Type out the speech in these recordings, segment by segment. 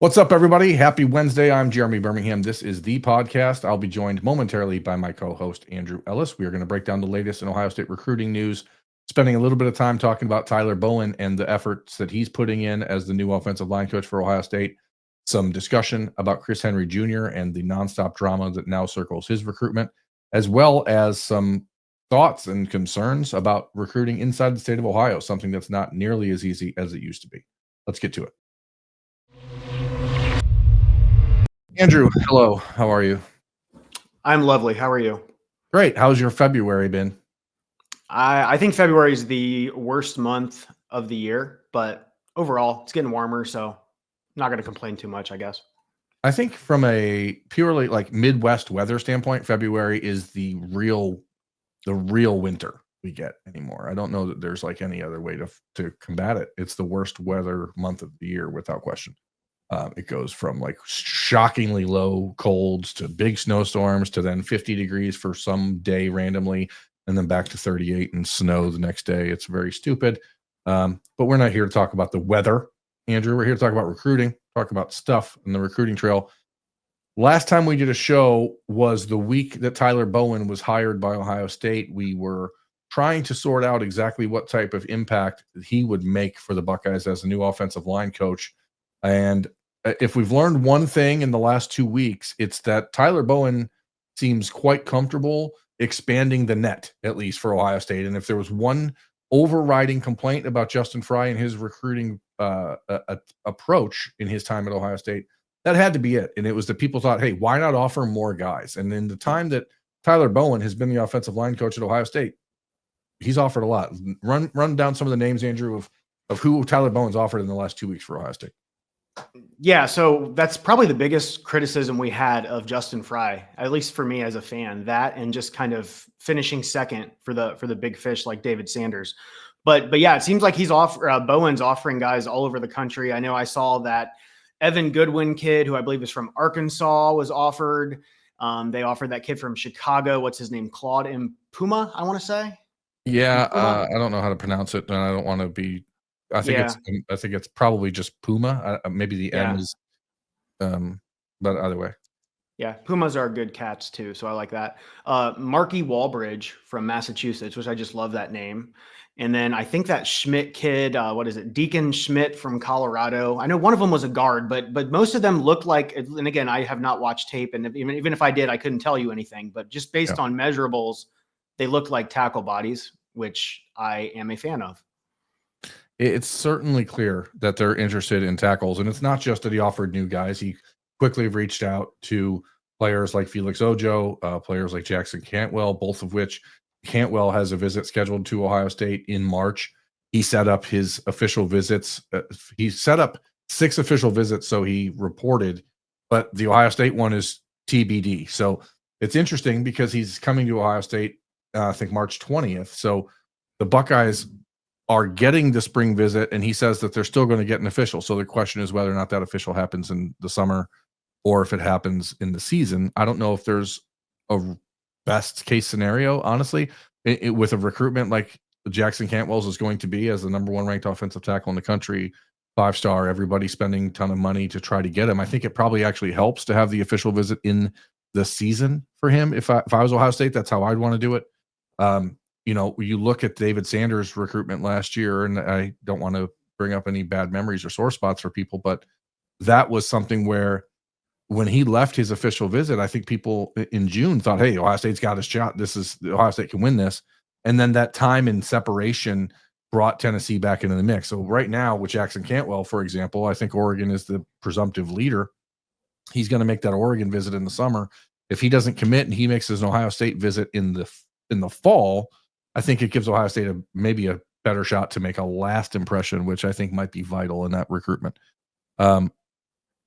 What's up, everybody? Happy Wednesday. I'm Jeremy Birmingham. This is the podcast. I'll be joined momentarily by my co-host, Andrew Ellis. We are going to break down the latest in Ohio State recruiting news, spending a little bit of time talking about Tyler Bowen and the efforts that he's putting in as the new offensive line coach for Ohio State, some discussion about Chris Henry Jr. and the nonstop drama that now circles his recruitment, as well as some thoughts and concerns about recruiting inside the state of Ohio, something that's not nearly as easy as it used to be. Let's get to it. Andrew, hello. How are you? I'm lovely. How are you? Great. How's your February been? I think February is the worst month of the year, but overall, it's getting warmer, so I'm not going to complain too much, I guess. I think from a purely like Midwest weather standpoint, February is the real winter we get anymore. I don't know that there's like any other way to combat it. It's the worst weather month of the year without question. It goes from like shockingly low colds to big snowstorms to then 50 degrees for some day randomly, and then back to 38 and snow the next day. It's very stupid. But we're not here to talk about the weather, Andrew. We're here to talk about recruiting, talk about stuff in the recruiting trail. Last time we did a show was the week that Tyler Bowen was hired by Ohio State. We were trying to sort out exactly what type of impact he would make for the Buckeyes as a new offensive line coach. And if we've learned one thing in the last 2 weeks, it's that Tyler Bowen seems quite comfortable expanding the net, at least for Ohio State. And if there was one overriding complaint about Justin Fry and his recruiting approach in his time at Ohio State, that had to be it. And it was that people thought, hey, why not offer more guys? And in the time that Tyler Bowen has been the offensive line coach at Ohio State, he's offered a lot. Run down some of the names, Andrew, of who Tyler Bowen's offered in the last 2 weeks for Ohio State. Yeah, so that's probably the biggest criticism we had of Justin Fry, at least for me as a fan, that and just kind of finishing second for the big fish like David Sanders. But yeah, it seems like Bowen's offering guys all over the country. I know I saw that Evan Goodwin kid, who I believe is from Arkansas, was offered. They offered that kid from Chicago. What's his name? Claude M. Puma, I want to say. Yeah, I don't know how to pronounce it, and I don't want to be. I think it's probably just Puma. Maybe the M is, but either way. Yeah, Pumas are good cats too, so I like that. Marky Walbridge from Massachusetts, which I just love that name. And then I think that Schmidt kid, what is it? Deacon Schmidt from Colorado. I know one of them was a guard, but most of them look like, and again, I have not watched tape, and even if I did, I couldn't tell you anything. But just based on measurables, they look like tackle bodies, which I am a fan of. It's certainly clear that they're interested in tackles, and it's not just that he offered new guys. He quickly reached out to players like Felix Ojo, players like Jackson Cantwell, both of which Cantwell has a visit scheduled to Ohio State in March. He set up his official visits. He set up 6 official visits, so he reported, but the Ohio State one is TBD. So it's interesting because he's coming to Ohio State, I think March 20th. So the Buckeyes are getting the spring visit, and he says that they're still going to get an official. So the question is whether or not that official happens in the summer or if it happens in the season. I don't know if there's a best case scenario, honestly, with a recruitment like Jackson Cantwell's is going to be as the number 1 ranked offensive tackle in the country, 5-star, everybody spending a ton of money to try to get him. I think it probably actually helps to have the official visit in the season for him. If I was Ohio State, that's how I'd want to do it. You look at David Sanders' recruitment last year, and I don't want to bring up any bad memories or sore spots for people, but that was something where when he left his official visit, I think people in June thought, hey, Ohio State's got a shot. Ohio State can win this. And then that time in separation brought Tennessee back into the mix. So right now with Jackson Cantwell, for example, I think Oregon is the presumptive leader. He's going to make that Oregon visit in the summer. If he doesn't commit and he makes his Ohio State visit in the fall, I think it gives Ohio State maybe a better shot to make a last impression, which I think might be vital in that recruitment.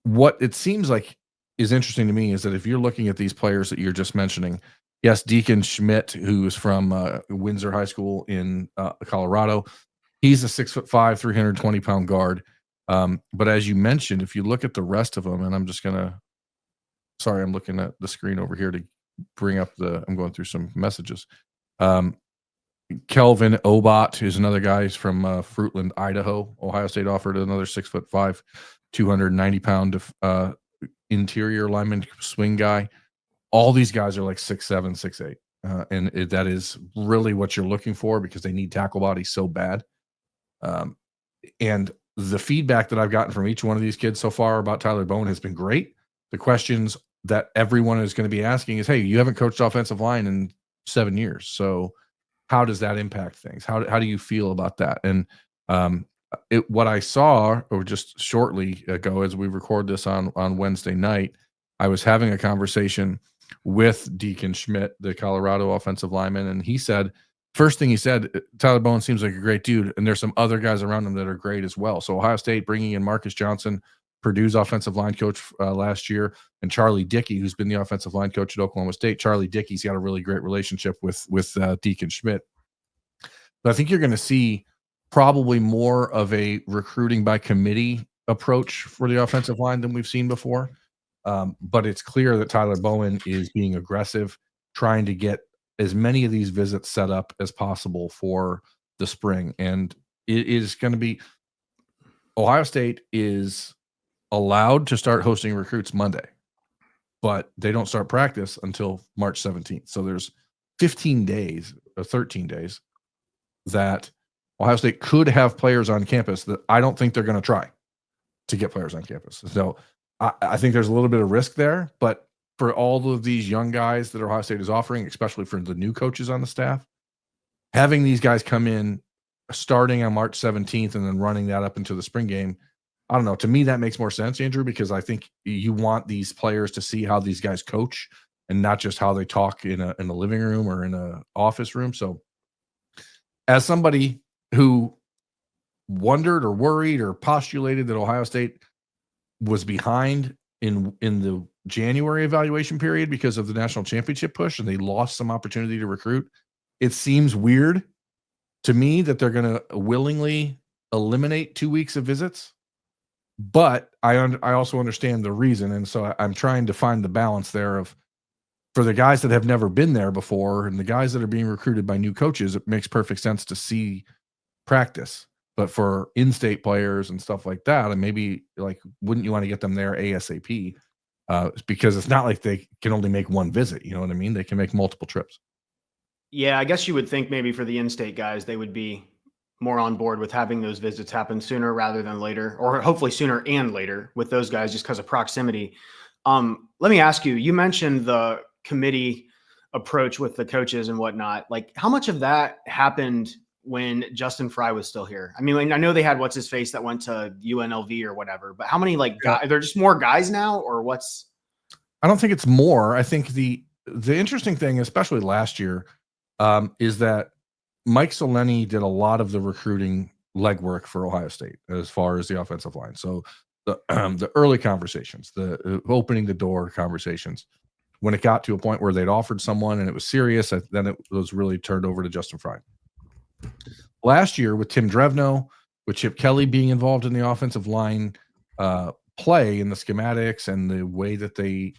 What it seems like is interesting to me is that if you're looking at these players that you're just mentioning, yes, Deacon Schmidt, who's from Windsor High School in Colorado, he's a 6'5", 320-pound guard. But as you mentioned, if you look at the rest of them, and I'm looking at the screen over here to bring up I'm going through some messages. Kelvin Obot is another guy. He's from Fruitland, Idaho. Ohio State offered another 6'5". 290-pound interior lineman swing guy. All these guys are like 6'7", 6'8". That is really what you're looking for because they need tackle bodies so bad. And the feedback that I've gotten from each one of these kids so far about Tyler Bowen has been great. The questions that everyone is going to be asking is, hey, you haven't coached offensive line in 7 years. So how does that impact things? How do you feel about that? And what I saw, or just shortly ago, as we record this on Wednesday night, I was having a conversation with Deacon Schmidt, the Colorado offensive lineman, and he said, first thing he said, Tyler Bowen seems like a great dude, and there's some other guys around him that are great as well. So Ohio State bringing in Marcus Johnson, Purdue's offensive line coach last year, and Charlie Dickey, who's been the offensive line coach at Oklahoma State. Charlie Dickey's got a really great relationship with Deacon Schmidt. But I think you're going to see probably more of a recruiting by committee approach for the offensive line than we've seen before. But it's clear that Tyler Bowen is being aggressive, trying to get as many of these visits set up as possible for the spring. And it is going to be – Ohio State is allowed to start hosting recruits Monday, but they don't start practice until March 17th. So there's 15 days or 13 days that Ohio State could have players on campus that I don't think they're going to try to get players on campus. So I think there's a little bit of risk there, but for all of these young guys that Ohio State is offering, especially for the new coaches on the staff, having these guys come in starting on March 17th and then running that up into the spring game, I don't know. To me, that makes more sense, Andrew, because I think you want these players to see how these guys coach and not just how they talk in a living room or in an office room. So as somebody who wondered or worried or postulated that Ohio State was behind in the January evaluation period because of the national championship push and they lost some opportunity to recruit, it seems weird to me that they're going to willingly eliminate 2 weeks of visits. But I also understand the reason, and so I'm trying to find the balance there of, for the guys that have never been there before and the guys that are being recruited by new coaches, it makes perfect sense to see practice. But for in-state players and stuff like that, and maybe like, wouldn't you want to get them there ASAP? Because it's not like they can only make one visit. You know what I mean? They can make multiple trips. Yeah, I guess you would think maybe for the in-state guys, they would be more on board with having those visits happen sooner rather than later, or hopefully sooner and later with those guys just because of proximity. Let me ask you, you mentioned the committee approach with the coaches and whatnot. Like, how much of that happened when Justin Fry was still here? I mean, I know they had what's his face that went to UNLV or whatever, but how many guys, are there just more guys now, or what's? I don't think it's more. I think the interesting thing, especially last year, is that Mike Soleni did a lot of the recruiting legwork for Ohio State as far as the offensive line. So the early conversations, the opening the door conversations, when it got to a point where they'd offered someone and it was serious, then it was really turned over to Justin Fry. Last year with Tim Drevno, with Chip Kelly being involved in the offensive line play and the schematics and the way that they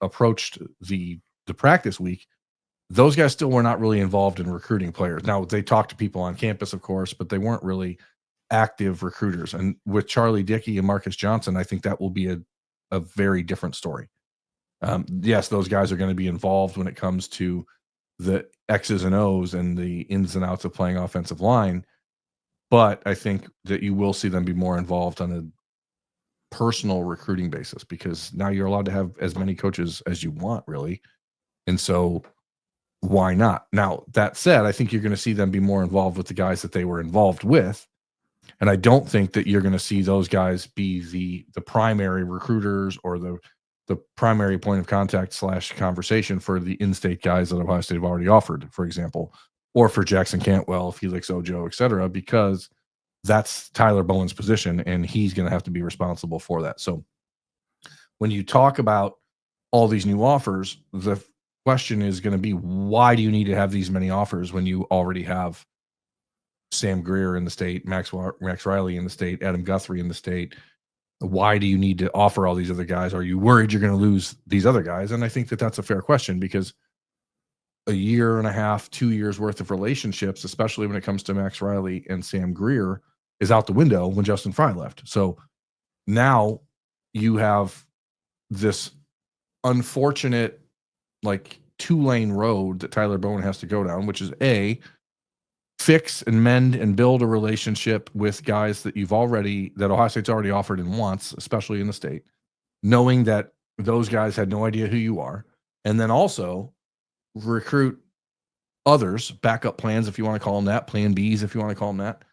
approached the practice week, those guys still were not really involved in recruiting players. Now, they talked to people on campus, of course, but they weren't really active recruiters. And with Charlie Dickey and Marcus Johnson, I think that will be a very different story. Yes, those guys are going to be involved when it comes to the X's and O's and the ins and outs of playing offensive line. But I think that you will see them be more involved on a personal recruiting basis, because now you're allowed to have as many coaches as you want, really. And so why not? Now, that said, I think you're going to see them be more involved with the guys that they were involved with. And I don't think that you're going to see those guys be the primary recruiters or the primary point of contact / conversation for the in-state guys that Ohio State have already offered, for example, or for Jackson Cantwell, Felix Ojo, et cetera, because that's Tyler Bowen's position and he's going to have to be responsible for that. So when you talk about all these new offers, the question is going to be, why do you need to have these many offers when you already have Sam Greer in the state, Max Riley in the state, Adam Guthrie in the state? Why do you need to offer all these other guys? Are you worried you're going to lose these other guys? And I think that that's a fair question, because a year and a half, 2 years worth of relationships, especially when it comes to Max Riley and Sam Greer, is out the window when Justin Fry left. So now you have this unfortunate, like, 2-lane road that Tyler Bowen has to go down, which is A, fix and mend and build a relationship with guys that Ohio State's already offered and wants, especially in the state, knowing that those guys had no idea who you are, and then also recruit others, backup plans, if you want to call them that, plan Bs, if you want to call them that,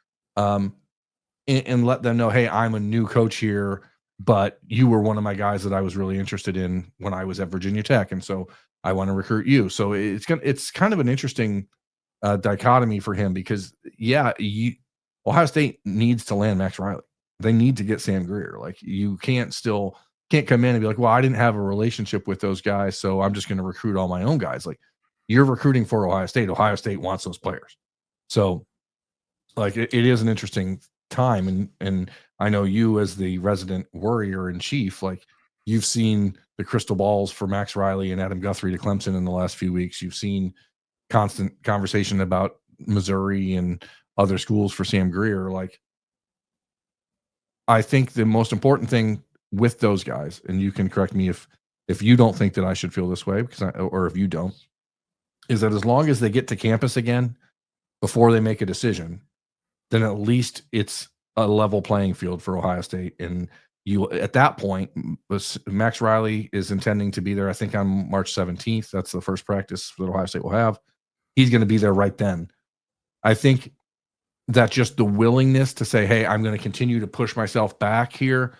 and let them know, hey, I'm a new coach here, but you were one of my guys that I was really interested in when I was at Virginia Tech, and so I want to recruit you. So it's kind of an interesting dichotomy for him because, Ohio State needs to land Max Riley. They need to get Sam Greer. Like, you can't come in and be like, well, I didn't have a relationship with those guys, so I'm just going to recruit all my own guys. Like, you're recruiting for Ohio State. Ohio State wants those players. So, like, it is an interesting time. And I know you, as the resident worrier in chief, like, you've seen the crystal balls for Max Riley and Adam Guthrie to Clemson in the last few weeks. You've seen constant conversation about Missouri and other schools for Sam Greer. Like, I think the most important thing with those guys, and you can correct me if you don't think that I should feel this way, or if you don't, is that as long as they get to campus again before they make a decision, then at least it's a level playing field for Ohio State. And at that point, Max Riley is intending to be there, I think, on March 17th. That's the first practice that Ohio State will have. He's going to be there right then. I think that just the willingness to say, hey, I'm going to continue to push myself back here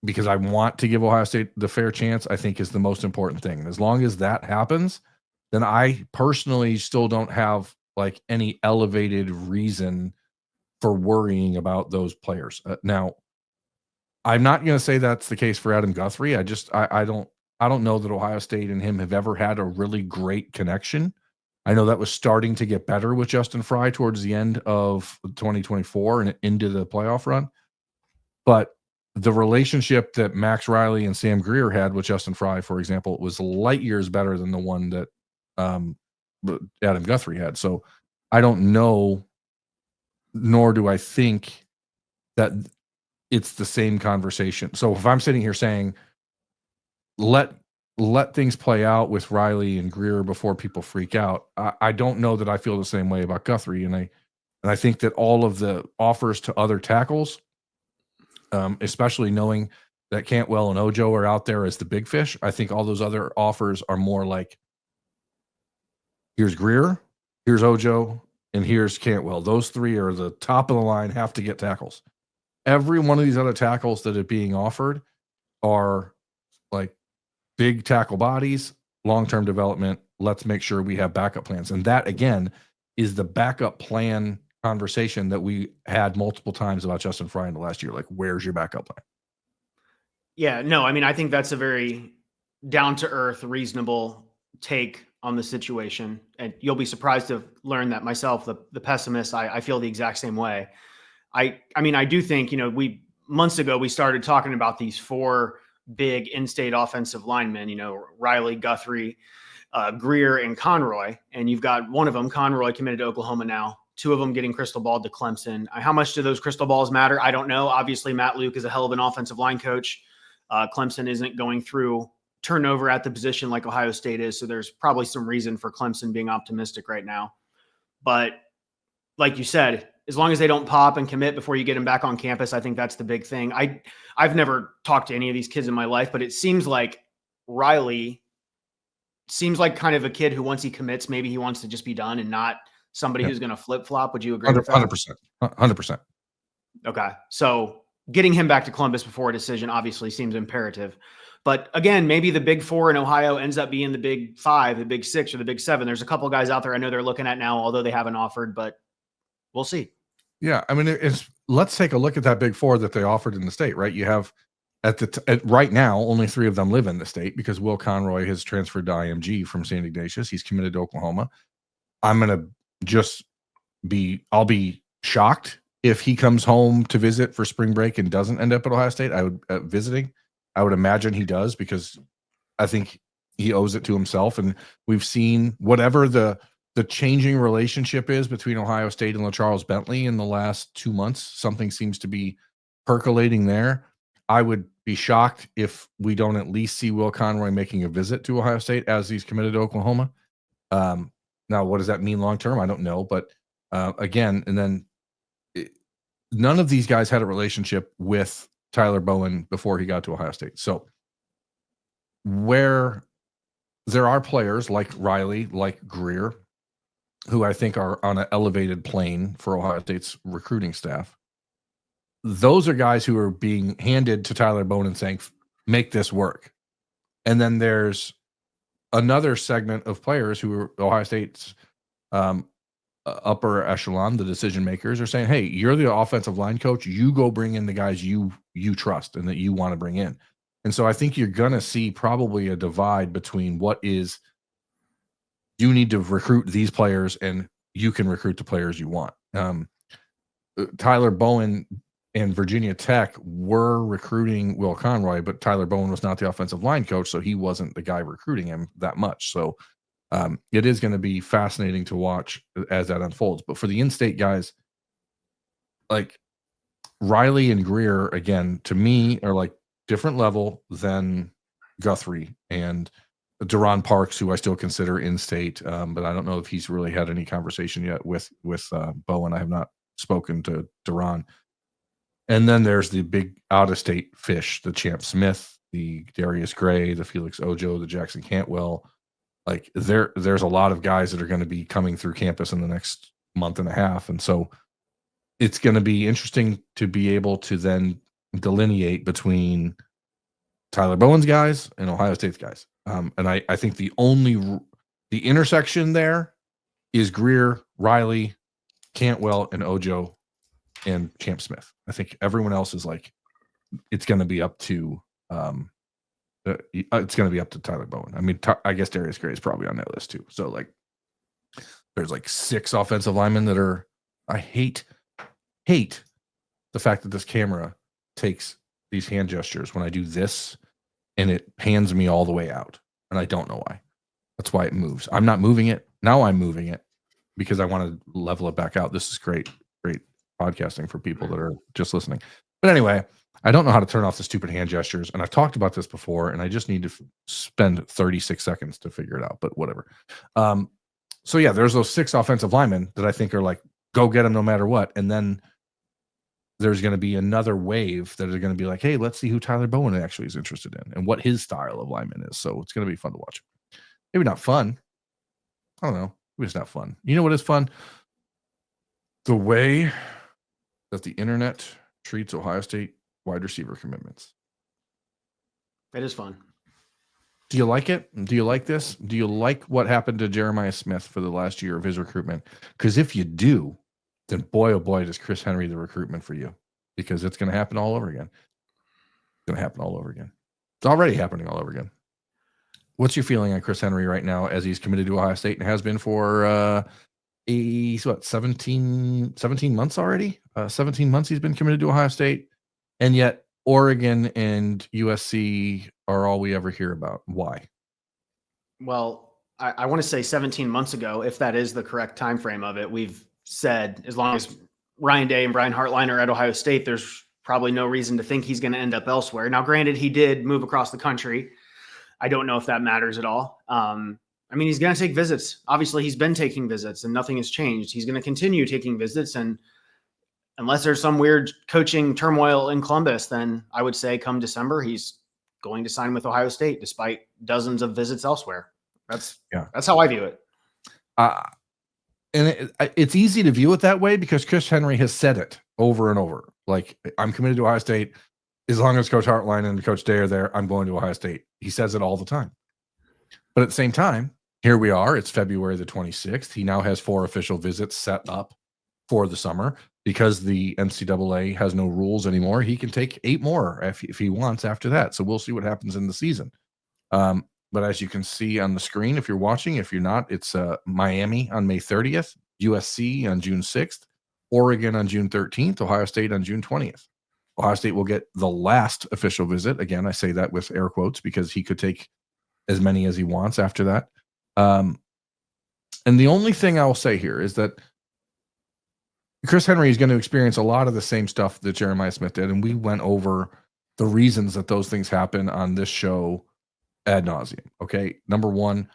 because I want to give Ohio State the fair chance, I think, is the most important thing. And as long as that happens, then I personally still don't have, like, any elevated reason for worrying about those players. Now, I'm not going to say that's the case for Adam Guthrie. I don't know that Ohio State and him have ever had a really great connection. I know that was starting to get better with Justin Fry towards the end of 2024 and into the playoff run. But the relationship that Max Riley and Sam Greer had with Justin Fry, for example, was light years better than the one that Adam Guthrie had. So I don't know, nor do I think that it's the same conversation. So if I'm sitting here saying, let things play out with Riley and Greer before people freak out, I don't know that I feel the same way about Guthrie. And I think that all of the offers to other tackles, especially knowing that Cantwell and Ojo are out there as the big fish, I think all those other offers are more like, here's Greer, here's Ojo, and here's Cantwell. Those three are the top of the line, have to get tackles. Every one of these other tackles that are being offered are like big tackle bodies, long-term development. Let's make sure we have backup plans. And that, again, is the backup plan conversation that we had multiple times about Justin Fry in the last year. Like, where's your backup plan? Yeah, no, I mean, I think that's a very down-to-earth, reasonable take on the situation. And you'll be surprised to learn that myself, the pessimist, I feel the exact same way. I mean, I do think, months ago, we started talking about these four big in-state offensive linemen, Riley, Guthrie, Greer, and Conroy. And you've got one of them, Conroy, committed to Oklahoma now, two of them getting crystal balled to Clemson. How much do those crystal balls matter? I don't know. Obviously, Matt Luke is a hell of an offensive line coach. Clemson isn't going through turnover at the position like Ohio State is. So there's probably some reason for Clemson being optimistic right now. But like you said, as long as they don't pop and commit before you get them back on campus, I think that's the big thing. I've never talked to any of these kids in my life, but it seems like Riley seems like kind of a kid who, once he commits, maybe he wants to just be done and not somebody who's going to flip-flop. Would you agree with that? 100%. 100%. Okay. So getting him back to Columbus before a decision obviously seems imperative. But again, maybe the big four in Ohio ends up being the big five, the big six, or the big seven. There's a couple guys out there I know they're looking at now, although they haven't offered, but we'll see. Yeah, I mean, let's take a look at that big four that they offered in the state, right? You have right now, only three of them live in the state because Will Conroy has transferred to IMG from St. Ignatius. He's committed to Oklahoma. I'll be shocked if he comes home to visit for spring break and doesn't end up at Ohio State. I would imagine he does because I think he owes it to himself. And we've seen whatever the changing relationship is between Ohio State and LaCharles Bentley in the last 2 months. Something seems to be percolating there. I would be shocked if we don't at least see Will Conroy making a visit to Ohio State as he's committed to Oklahoma. Now, what does that mean long term? I don't know, but again, and then none of these guys had a relationship with Tyler Bowen before he got to Ohio State. So where there are players like Riley, like Greer, who I think are on an elevated plane for Ohio State's recruiting staff. Those are guys who are being handed to Tyler Bowen and saying, make this work. And then there's another segment of players who are Ohio State's upper echelon, the decision makers, are saying, hey, you're the offensive line coach. You go bring in the guys you trust and that you want to bring in. And so I think you're going to see probably a divide between what is you need to recruit these players and you can recruit the players you want. Tyler Bowen and Virginia Tech were recruiting Will Conroy, but Tyler Bowen was not the offensive line coach, so he wasn't the guy recruiting him that much. So it is going to be fascinating to watch as that unfolds. But for the in-state guys, like Riley and Greer, again, to me, are like different level than Guthrie and Deron Parks, who I still consider in-state, but I don't know if he's really had any conversation yet with Bowen. I have not spoken to Deron. And then there's the big out-of-state fish, the Champ Smith, the Darius Gray, the Felix Ojo, the Jackson Cantwell. Like there's a lot of guys that are going to be coming through campus in the next month and a half. And so it's going to be interesting to be able to then delineate between Tyler Bowen's guys and Ohio State's guys. And I think the intersection there is Greer, Riley, Cantwell, and Ojo and Champ Smith. I think everyone else is like, it's going to be up to Tyler Bowen. I mean, I guess Darius Gray is probably on that list too. So like, there's like 6 offensive linemen that are. I hate the fact that this camera takes these hand gestures when I do this, and it pans me all the way out, and I don't know why. That's why it moves. I'm not moving it now. I'm moving it because I want to level it back out. This is great podcasting for people that are just listening. But anyway, I don't know how to turn off the stupid hand gestures, and I've talked about this before, and I just need to spend 36 seconds to figure it out, but whatever. So yeah, there's those 6 offensive linemen that I think are like, go get them no matter what. And then there's going to be another wave that are going to be like, hey, let's see who Tyler Bowen actually is interested in and what his style of lineman is. So it's going to be fun to watch. Maybe not fun. I don't know. Maybe it's not fun. You know what is fun? The way that the internet treats Ohio State wide receiver commitments. It is fun. Do you like it? Do you like this? Do you like what happened to Jeremiah Smith for the last year of his recruitment? Because if you do, then boy, oh boy, does Chris Henry the recruitment for you, because it's going to happen all over again. It's going to happen all over again. It's already happening all over again. What's your feeling on Chris Henry right now as he's committed to Ohio State and has been for 17 months already? 17 months he's been committed to Ohio State, and yet Oregon and USC are all we ever hear about. Why? Well, I want to say 17 months ago, if that is the correct time frame of it, we've said as long as Ryan Day and Brian Hartline are at Ohio State, there's probably no reason to think he's going to end up elsewhere. Now, granted, he did move across the country. I don't know if that matters at all. I mean, he's going to take visits. Obviously, he's been taking visits and nothing has changed. He's going to continue taking visits. And unless there's some weird coaching turmoil in Columbus, then I would say come December, he's going to sign with Ohio State despite dozens of visits elsewhere. That's how I view it. And it's easy to view it that way because Chris Henry has said it over and over. Like, I'm committed to Ohio State. As long as Coach Hartline and Coach Day are there, I'm going to Ohio State. He says it all the time. But at the same time, here we are. It's February the 26th. He now has 4 official visits set up for the summer because the NCAA has no rules anymore. He can take 8 more if he wants after that. So we'll see what happens in the season. But as you can see on the screen, if you're watching, if you're not, it's Miami on May 30th, USC on June 6th, Oregon on June 13th, Ohio State on June 20th. Ohio State will get the last official visit. Again, I say that with air quotes because he could take as many as he wants after that. And the only thing I will say here is that Chris Henry is going to experience a lot of the same stuff that Jeremiah Smith did. And we went over the reasons that those things happen on this show ad nauseum. Okay. Number one,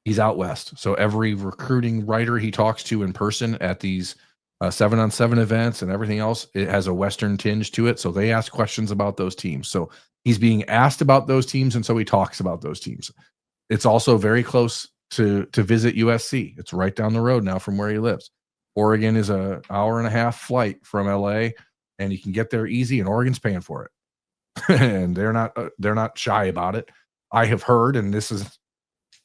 he's out west. So every recruiting writer he talks to in person at these 7-on-7 events and everything else, it has a Western tinge to it. So they ask questions about those teams. So he's being asked about those teams. And so he talks about those teams. It's also very close to visit USC. It's right down the road now from where he lives. Oregon is an hour-and-a-half flight from LA, and you can get there easy, and Oregon's paying for it. And they're not shy about it. I have heard, and this is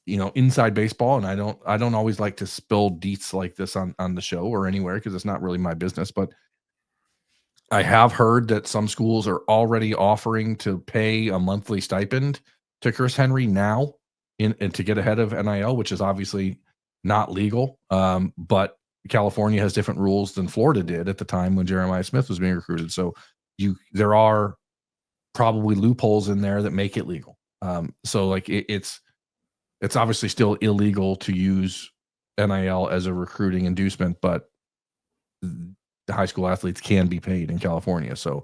inside baseball, and I don't always like to spill deets like this on the show or anywhere because it's not really my business, but I have heard that some schools are already offering to pay a monthly stipend to Chris Henry now and to get ahead of NIL, which is obviously not legal. But California has different rules than Florida did at the time when Jeremiah Smith was being recruited. So there are probably loopholes in there that make it legal. So like it's obviously still illegal to use NIL as a recruiting inducement, but the high school athletes can be paid in California. So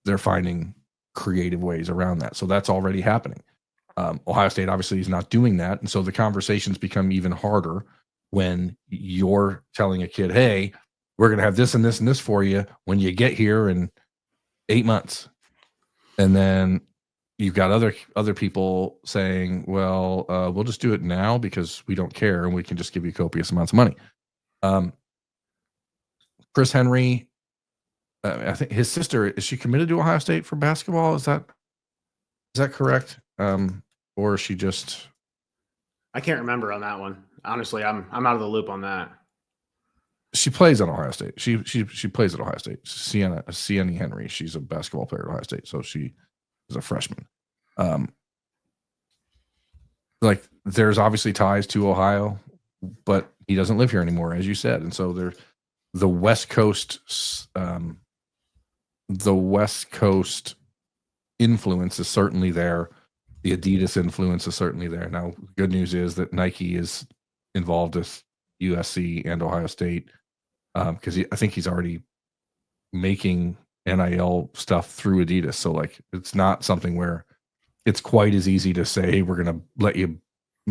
they're finding creative ways around that. So that's already happening. Ohio State obviously is not doing that. And so the conversations become even harder when you're telling a kid, hey, we're going to have this and this and this for you when you get here in 8 months. And then you've got other people saying, well, we'll just do it now because we don't care and we can just give you copious amounts of money. Chris Henry, I think his sister, is she committed to Ohio State for basketball? Is that correct? Or is she just? I can't remember on that one. Honestly, I'm out of the loop on that. She plays at Ohio State. She plays at Ohio State. Sienna Henry. She's a basketball player at Ohio State, so she is a freshman. Like there's obviously ties to Ohio, but he doesn't live here anymore, as you said, and so the West Coast influence is certainly there. The Adidas influence is certainly there. Now, good news is that Nike is involved with USC and Ohio State because I think he's already making NIL stuff through Adidas. So, like, it's not something where it's quite as easy to say, hey, we're going to let you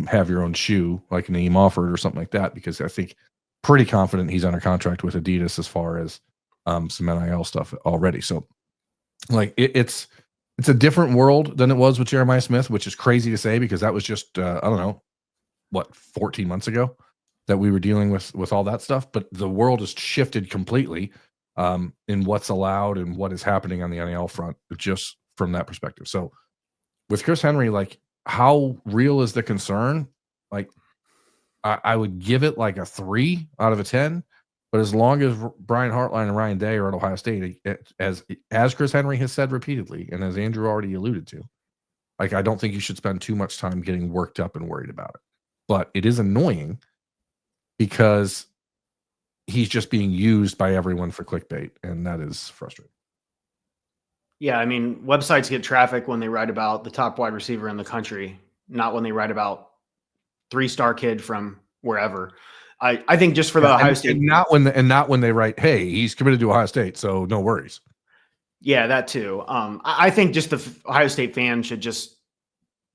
have your own shoe like Naeem Offord or something like that, because I think pretty confident he's under contract with Adidas as far as some NIL stuff already. So, like, it's a different world than it was with Jeremiah Smith, which is crazy to say because that was just, I don't know, 14 months ago that we were dealing with all that stuff. But the world has shifted completely in what's allowed and what is happening on the NIL front, just from that perspective. So with Chris Henry, like, how real is the concern? Like, I would give it like a 3 out of a 10. But as long as Brian Hartline and Ryan Day are at Ohio State, as Chris Henry has said repeatedly, and as Andrew already alluded to, like, I don't think you should spend too much time getting worked up and worried about it. But it is annoying because he's just being used by everyone for clickbait, and that is frustrating. Yeah, I mean, websites get traffic when they write about the top wide receiver in the country, not when they write about 3-star kid from wherever. I think just for the Ohio State, and not when they write, hey, he's committed to Ohio State, so no worries. Yeah, that too. I think just the Ohio State fan should just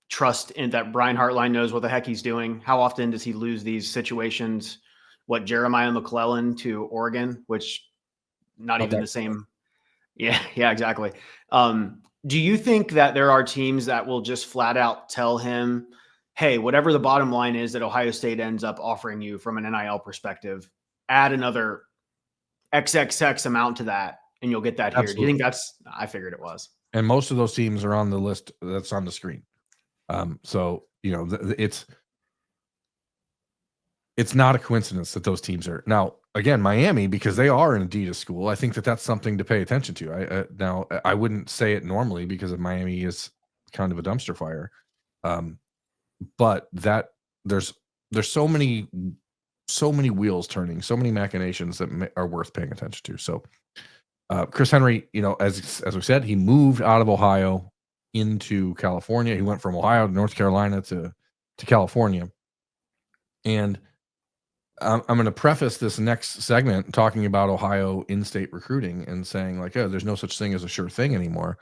trust in that Brian Hartline knows what the heck he's doing. How often does he lose these situations? What, Jeremiah McClellan to Oregon, which not even the same. Yeah, exactly. Do you think that there are teams that will just flat out tell him, hey, whatever the bottom line is that Ohio State ends up offering you from an NIL perspective, add another XXX amount to that and you'll get that here? Absolutely. Do you think that's – I figured it was. And most of those teams are on the list that's on the screen. So, it's not a coincidence that those teams are – now, again, Miami, because they are an Adidas school, I think that that's something to pay attention to. Now, I wouldn't say it normally because Miami is kind of a dumpster fire. But that there's so many wheels turning, so many machinations that are worth paying attention to. So Chris Henry, as we said, he moved out of Ohio into California. He went from Ohio to North Carolina to California. And I'm going to preface this next segment talking about Ohio in-state recruiting and saying, like, oh, there's no such thing as a sure thing anymore.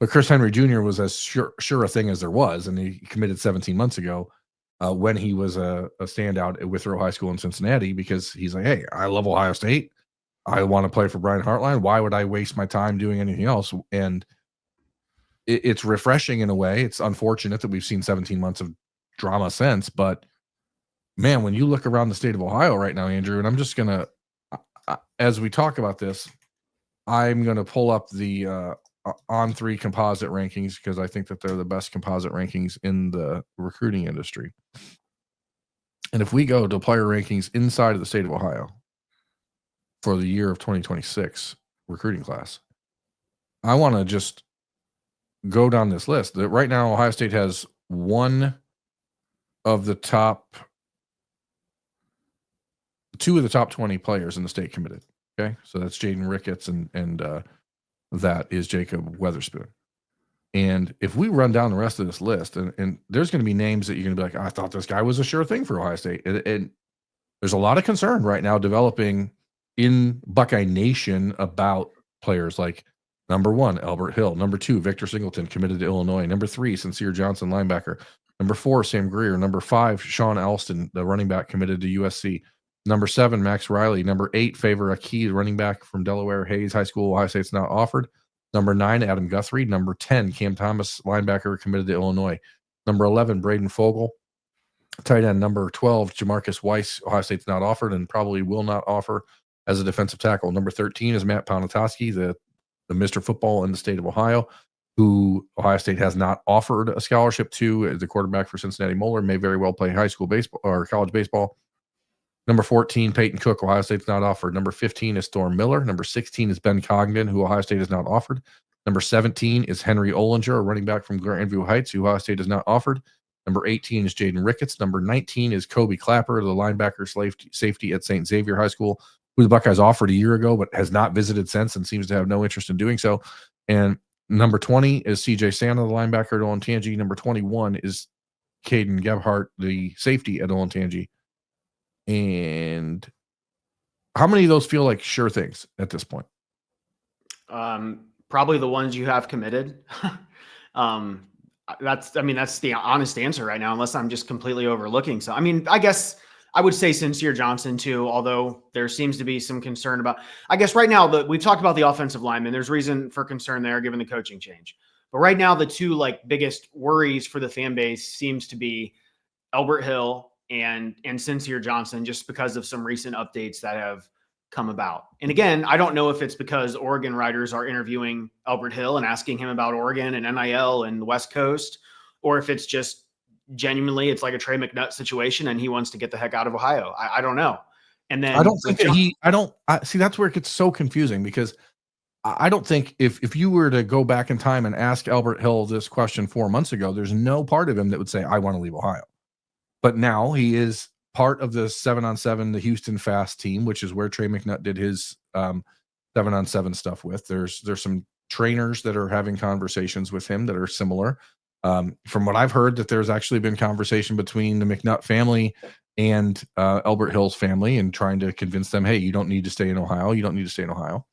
But Chris Henry Jr. was as sure a thing as there was, and he committed 17 months ago when he was a standout at Withrow High School in Cincinnati, because he's like, hey, I love Ohio State. I want to play for Brian Hartline. Why would I waste my time doing anything else? And it's refreshing in a way. It's unfortunate that we've seen 17 months of drama since, but man, when you look around the state of Ohio right now, Andrew, and I'm just going to, as we talk about this, I'm going to pull up the On3 composite rankings, because I think that they're the best composite rankings in the recruiting industry. And if we go to player rankings inside of the state of Ohio for the year of 2026 recruiting class, I want to just go down this list. That right now, Ohio State has two of the top 20 players in the state committed. Okay, so that's Jaden Ricketts and that is Jacob Weatherspoon. And if we run down the rest of this list, and there's going to be names that you're going to be like, I thought this guy was a sure thing for Ohio State. And there's a lot of concern right now developing in Buckeye Nation about players like number 1, Albert Hill. Number 2, Victor Singleton, committed to Illinois. Number 3, Sincere Johnson, linebacker. Number 4, Sam Greer. Number 5, Sean Alston, the running back, committed to USC. Number 7, Max Riley. Number 8, Favor Akey, the running back from Delaware Hayes High School. Ohio State's not offered. Number 9, Adam Guthrie. Number 10, Cam Thomas, linebacker, committed to Illinois. Number 11, Braden Fogel, tight end. Number 12, Jamarcus Weiss. Ohio State's not offered and probably will not offer as a defensive tackle. Number 13 is Matt Ponatoski, the Mr. Football in the state of Ohio, who Ohio State has not offered a scholarship to. The quarterback for Cincinnati Moeller may very well play high school baseball or college baseball. Number 14, Peyton Cook, Ohio State's not offered. Number 15 is Storm Miller. Number 16 is Ben Cogden, who Ohio State has not offered. Number 17 is Henry Ollinger, a running back from Grandview Heights, who Ohio State has not offered. Number 18 is Jaden Ricketts. Number 19 is Kobe Clapper, the linebacker safety at St. Xavier High School, who the Buckeyes offered a year ago but has not visited since and seems to have no interest in doing so. And number 20 is CJ Santa, the linebacker at Olentangy. Number 21 is Caden Gebhart, the safety at Olentangy. And how many of those feel like sure things at this point? Probably the ones you have committed. That's the honest answer right now, unless I'm just completely overlooking. So, I guess I would say Sincere Johnson too, although there seems to be some concern about, I guess right now we've talked about the offensive lineman. There's reason for concern there given the coaching change. But right now, the two biggest worries for the fan base seems to be Albert Hill and Sincere Johnson, just because of some recent updates that have come about. And again, I don't know if it's because Oregon writers are interviewing Albert Hill and asking him about Oregon and NIL and the West Coast, or if it's just genuinely, it's like a Trey McNutt situation and he wants to get the heck out of Ohio. I don't know. And then I don't think that see, that's where it gets so confusing, because I don't think if you were to go back in time and ask Albert Hill this question 4 months ago, there's no part of him that would say, I want to leave Ohio. But now he is part of the 7-on-7, the Houston Fast team, which is where Trey McNutt did his 7-on-7 stuff with. There's some trainers that are having conversations with him that are similar. From what I've heard, that there's actually been conversation between the McNutt family and Albert Hill's family, and trying to convince them, hey, you don't need to stay in Ohio. You don't need to stay in Ohio.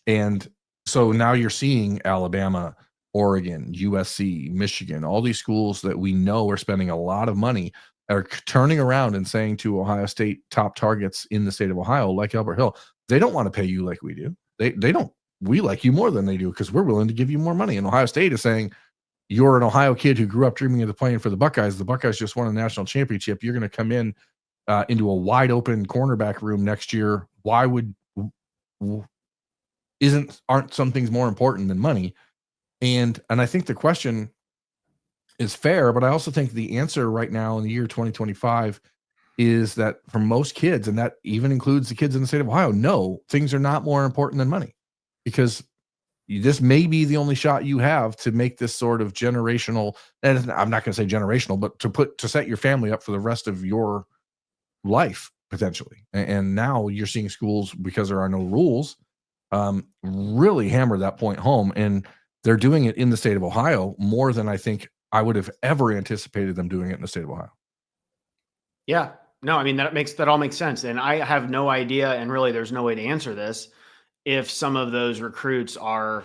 And so now you're seeing Alabama, Oregon, USC, Michigan, all these schools that we know are spending a lot of money are turning around and saying to Ohio State top targets in the state of Ohio, like Albert Hill, they don't want to pay you like we do. They don't. We like you more than they do because we're willing to give you more money. And Ohio State is saying, you're an Ohio kid who grew up dreaming of playing for the Buckeyes. The Buckeyes just won a national championship. You're going to come in into a wide open cornerback room next year. Why aren't some things more important than money? And I think the question is fair, but I also think the answer right now in the year 2025 is that for most kids, and that even includes the kids in the state of Ohio, no, things are not more important than money, because this may be the only shot you have to make this sort of generational, and I'm not going to say generational, but to set your family up for the rest of your life potentially. And now you're seeing schools, because there are no rules, really hammer that point home. And they're doing it in the state of Ohio more than I think I would have ever anticipated them doing it in the state of Ohio. Yeah, no, that all makes sense. And I have no idea, and really there's no way to answer this, if some of those recruits are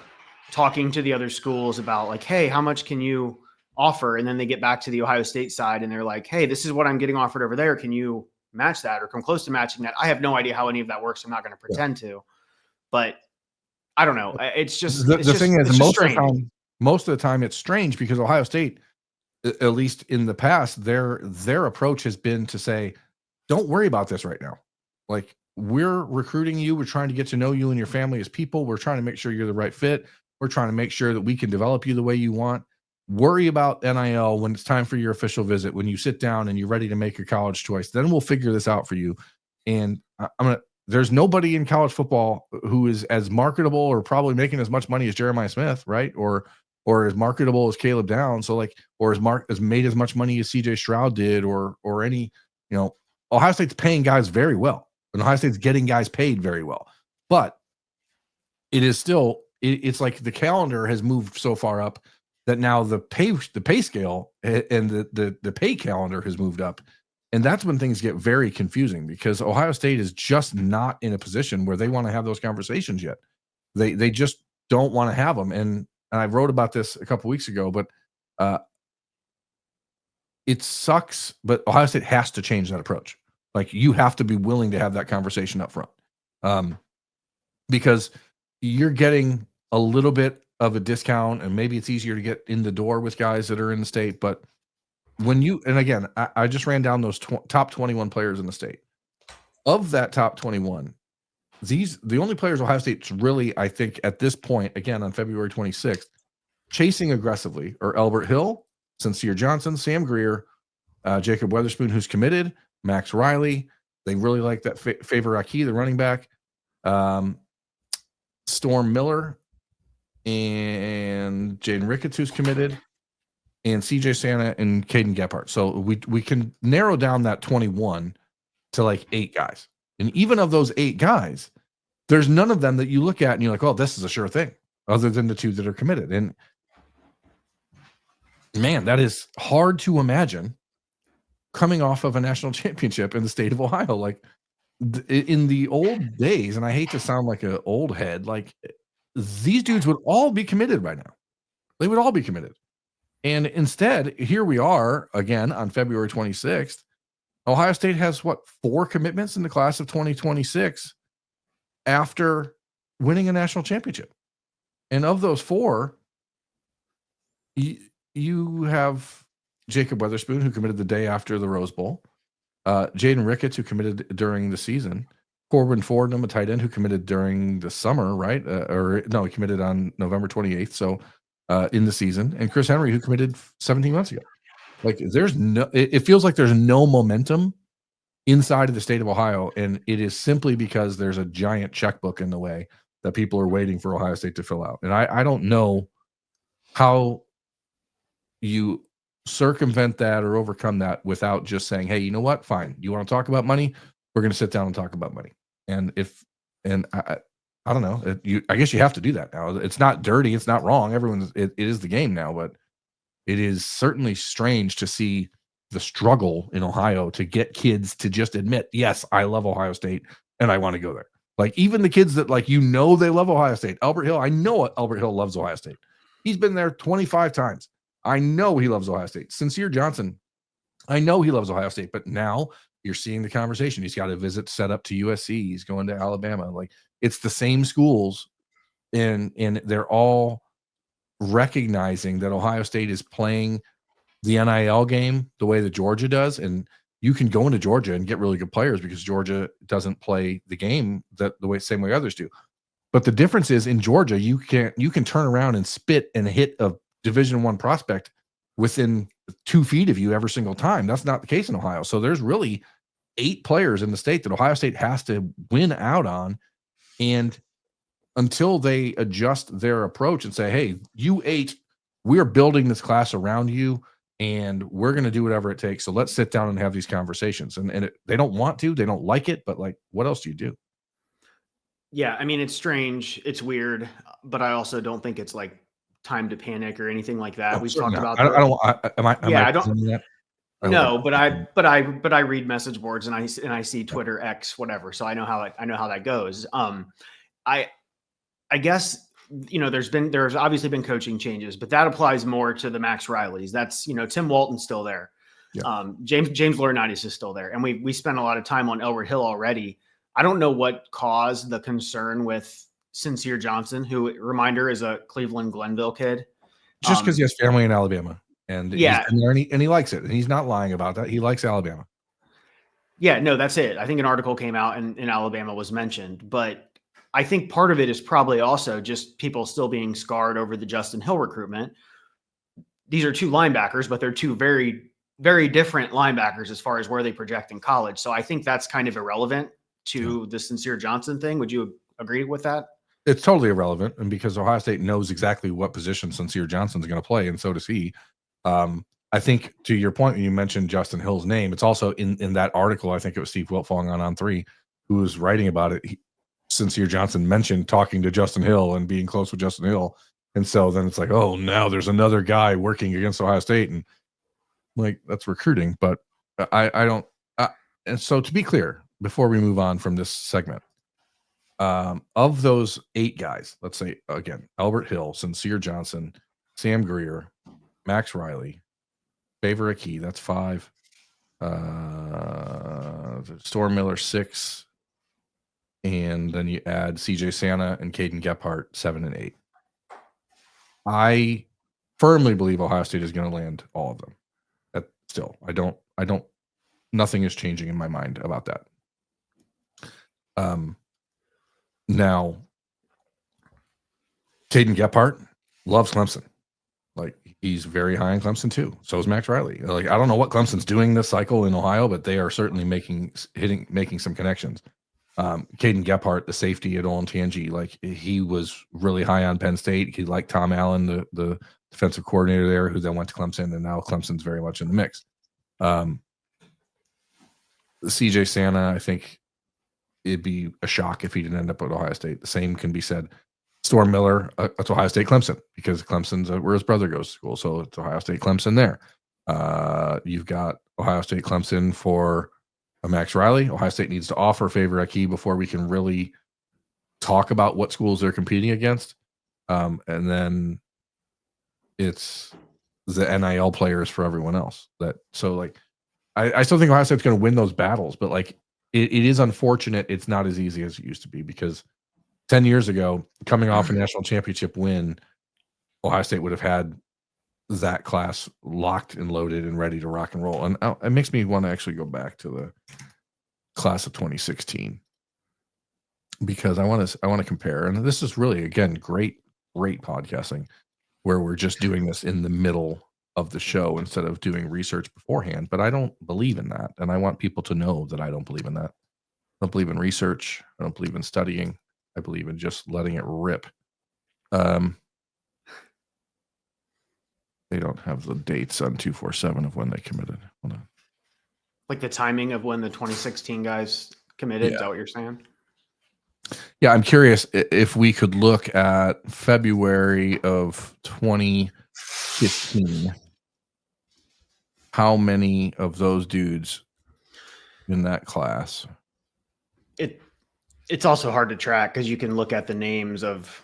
talking to the other schools about like, hey, how much can you offer? And then they get back to the Ohio State side and they're like, hey, this is what I'm getting offered over there. Can you match that or come close to matching that? I have no idea how any of that works. I'm not going to pretend to, but I don't know. It's just the thing is, most of the time it's strange because Ohio State, at least in the past, their approach has been to say, don't worry about this right now. Like, we're recruiting you. We're trying to get to know you and your family as people. We're trying to make sure you're the right fit. We're trying to make sure that we can develop you the way you want. Worry about NIL when it's time for your official visit, when you sit down and you're ready to make your college choice. Then we'll figure this out for you. And there's nobody in college football who is as marketable or probably making as much money as Jeremiah Smith, right? Or as marketable as Caleb Downs. So like, or as made as much money as CJ Stroud did, or any, Ohio State's paying guys very well. And Ohio State's getting guys paid very well. But it is still, it's like the calendar has moved so far up that now the pay scale and the pay calendar has moved up. And that's when things get very confusing because Ohio State is just not in a position where they want to have those conversations yet. They just don't want to have them. And I wrote about this a couple weeks ago, but it sucks. But Ohio State has to change that approach. Like, you have to be willing to have that conversation up front, because you're getting a little bit of a discount, and maybe it's easier to get in the door with guys that are in the state. But when and again, I just ran down those top 21 players in the state. Of that top 21, the only players Ohio State's really, I think, at this point, again, on February 26th, chasing aggressively are Albert Hill, Sincere Johnson, Sam Greer, Jacob Weatherspoon, who's committed, Max Riley. They really like that Favor Aki, the running back, Storm Miller, and Jaden Ricketts, who's committed, and CJ Santa and Caden Gephardt. So we can narrow down that 21 to like 8 guys. And even of those 8 guys, there's none of them that you look at and you're like, oh, this is a sure thing, other than the 2 that are committed. And man, that is hard to imagine coming off of a national championship in the state of Ohio. Like, in the old days, and I hate to sound like an old head, like, these dudes would all be committed right now. They would all be committed. And instead, here we are again on February 26th. Ohio State has 4 commitments in the class of 2026 after winning a national championship. And of those 4, you have Jacob Weatherspoon, who committed the day after the Rose Bowl, Jaden Ricketts, who committed during the season, Corbin Fordham, a tight end, who committed during the summer, right? He committed on November 28th, so in the season, and Chris Henry, who committed 17 months ago. Like, it feels like there's no momentum inside of the state of Ohio, and it is simply because there's a giant checkbook in the way that people are waiting for Ohio State to fill out. And I don't know how you circumvent that or overcome that without just saying, hey, you know what? Fine. You want to talk about money? We're going to sit down and talk about money. And I don't know. I guess you have to do that now. It's not dirty. It's not wrong. It is the game now, but it is certainly strange to see the struggle in Ohio to get kids to just admit, yes, I love Ohio State and I want to go there. Like, even the kids that, like, they love Ohio State. Albert Hill, I know Albert Hill loves Ohio State. He's been there 25 times. I know he loves Ohio State. Sincere Johnson, I know he loves Ohio State, but now you're seeing the conversation. He's got a visit set up to USC. He's going to Alabama. Like, it's the same schools, and they're all recognizing that Ohio State is playing the NIL game the way that Georgia does. And you can go into Georgia and get really good players because Georgia doesn't play the game same way others do. But the difference is, in Georgia, you can turn around and spit and hit a Division I prospect within 2 feet of you every single time. That's not the case in Ohio. So there's really 8 players in the state that Ohio State has to win out on. And until they adjust their approach and say, hey, you 8, we're building this class around you, and we're going to do whatever it takes. So let's sit down and have these conversations. And they don't want to, they don't like it, but, like, what else do you do? Yeah. I mean, it's strange. It's weird, but I also don't think it's like time to panic or anything like that. No, We've talked about. But I read message boards and I see Twitter, X, whatever. So I know how that goes. I guess there's obviously been coaching changes, but that applies more to the Max Rileys. That's, Tim Walton's still there. Yeah. James Laurinaitis is still there. And we spent a lot of time on Elbert Hill already. I don't know what caused the concern with Sincere Johnson, who, reminder, is a Cleveland Glenville kid. Just because he has family in Alabama, and yeah, he's been there and he likes it, and he's not lying about that. He likes Alabama. Yeah, no, that's it. I think an article came out and Alabama was mentioned, but I think part of it is probably also just people still being scarred over the Justin Hill recruitment. These are two linebackers, but they're two very, very different linebackers as far as where they project in college. So I think that's kind of irrelevant to the Sincere Johnson thing. Would you agree with that? It's totally irrelevant, and because Ohio State knows exactly what position Sincere Johnson's going to play, and so does he. I think, to your point, when you mentioned Justin Hill's name, it's also in that article. I think it was Steve Wiltfong on On3 who was writing about it. Sincere Johnson mentioned talking to Justin Hill and being close with Justin Hill, and so then it's like, oh, now there's another guy working against Ohio State, and like, that's recruiting. But I don't. And so, to be clear, before we move on from this segment, of those 8 guys, let's say again, Elbert Hill, Sincere Johnson, Sam Greer, Max Riley, Favor Aki, that's 5. Storm Miller, 6. And then you add CJ Santa and Caden Gephardt, 7 and 8. I firmly believe Ohio State is going to land all of them. Still, I don't, nothing is changing in my mind about that. Now, Caden Gephardt loves Clemson. Like, he's very high in Clemson too. So is Max Riley. Like, I don't know what Clemson's doing this cycle in Ohio, but they are certainly making some connections. Caden Gephardt, the safety at Olentangy, like, he was really high on Penn State. He liked Tom Allen, the defensive coordinator there, who then went to Clemson, and now Clemson's very much in the mix. CJ Santa, I think it'd be a shock if he didn't end up at Ohio State. The same can be said. Storm Miller, it's Ohio State Clemson, because Clemson's where his brother goes to school. So it's Ohio State Clemson there. You've got Ohio State Clemson for Max Riley. Ohio State needs to offer Favor Aki before we can really talk about what schools they're competing against. And then it's the NIL players for everyone else. I still think Ohio State's going to win those battles, but like, it is unfortunate it's not as easy as it used to be, because 10 years ago, coming off a national championship win, Ohio State would have had that class locked and loaded and ready to rock and roll. And it makes me want to actually go back to the class of 2016, because I want to compare. And this is really, again, great podcasting, where we're just doing this in the middle of the show instead of doing research beforehand. But I don't believe in that, and I want people to know that I don't believe in that. I don't believe in research. I don't believe in studying. I believe in just letting it rip. They don't have the dates on 247 of when they committed. Hold on. Like the timing of when the 2016 guys committed? Yeah. Is that what you're saying? Yeah, I'm curious if we could look at February of 2015. How many of those dudes in that class? It's also hard to track, because you can look at the names of,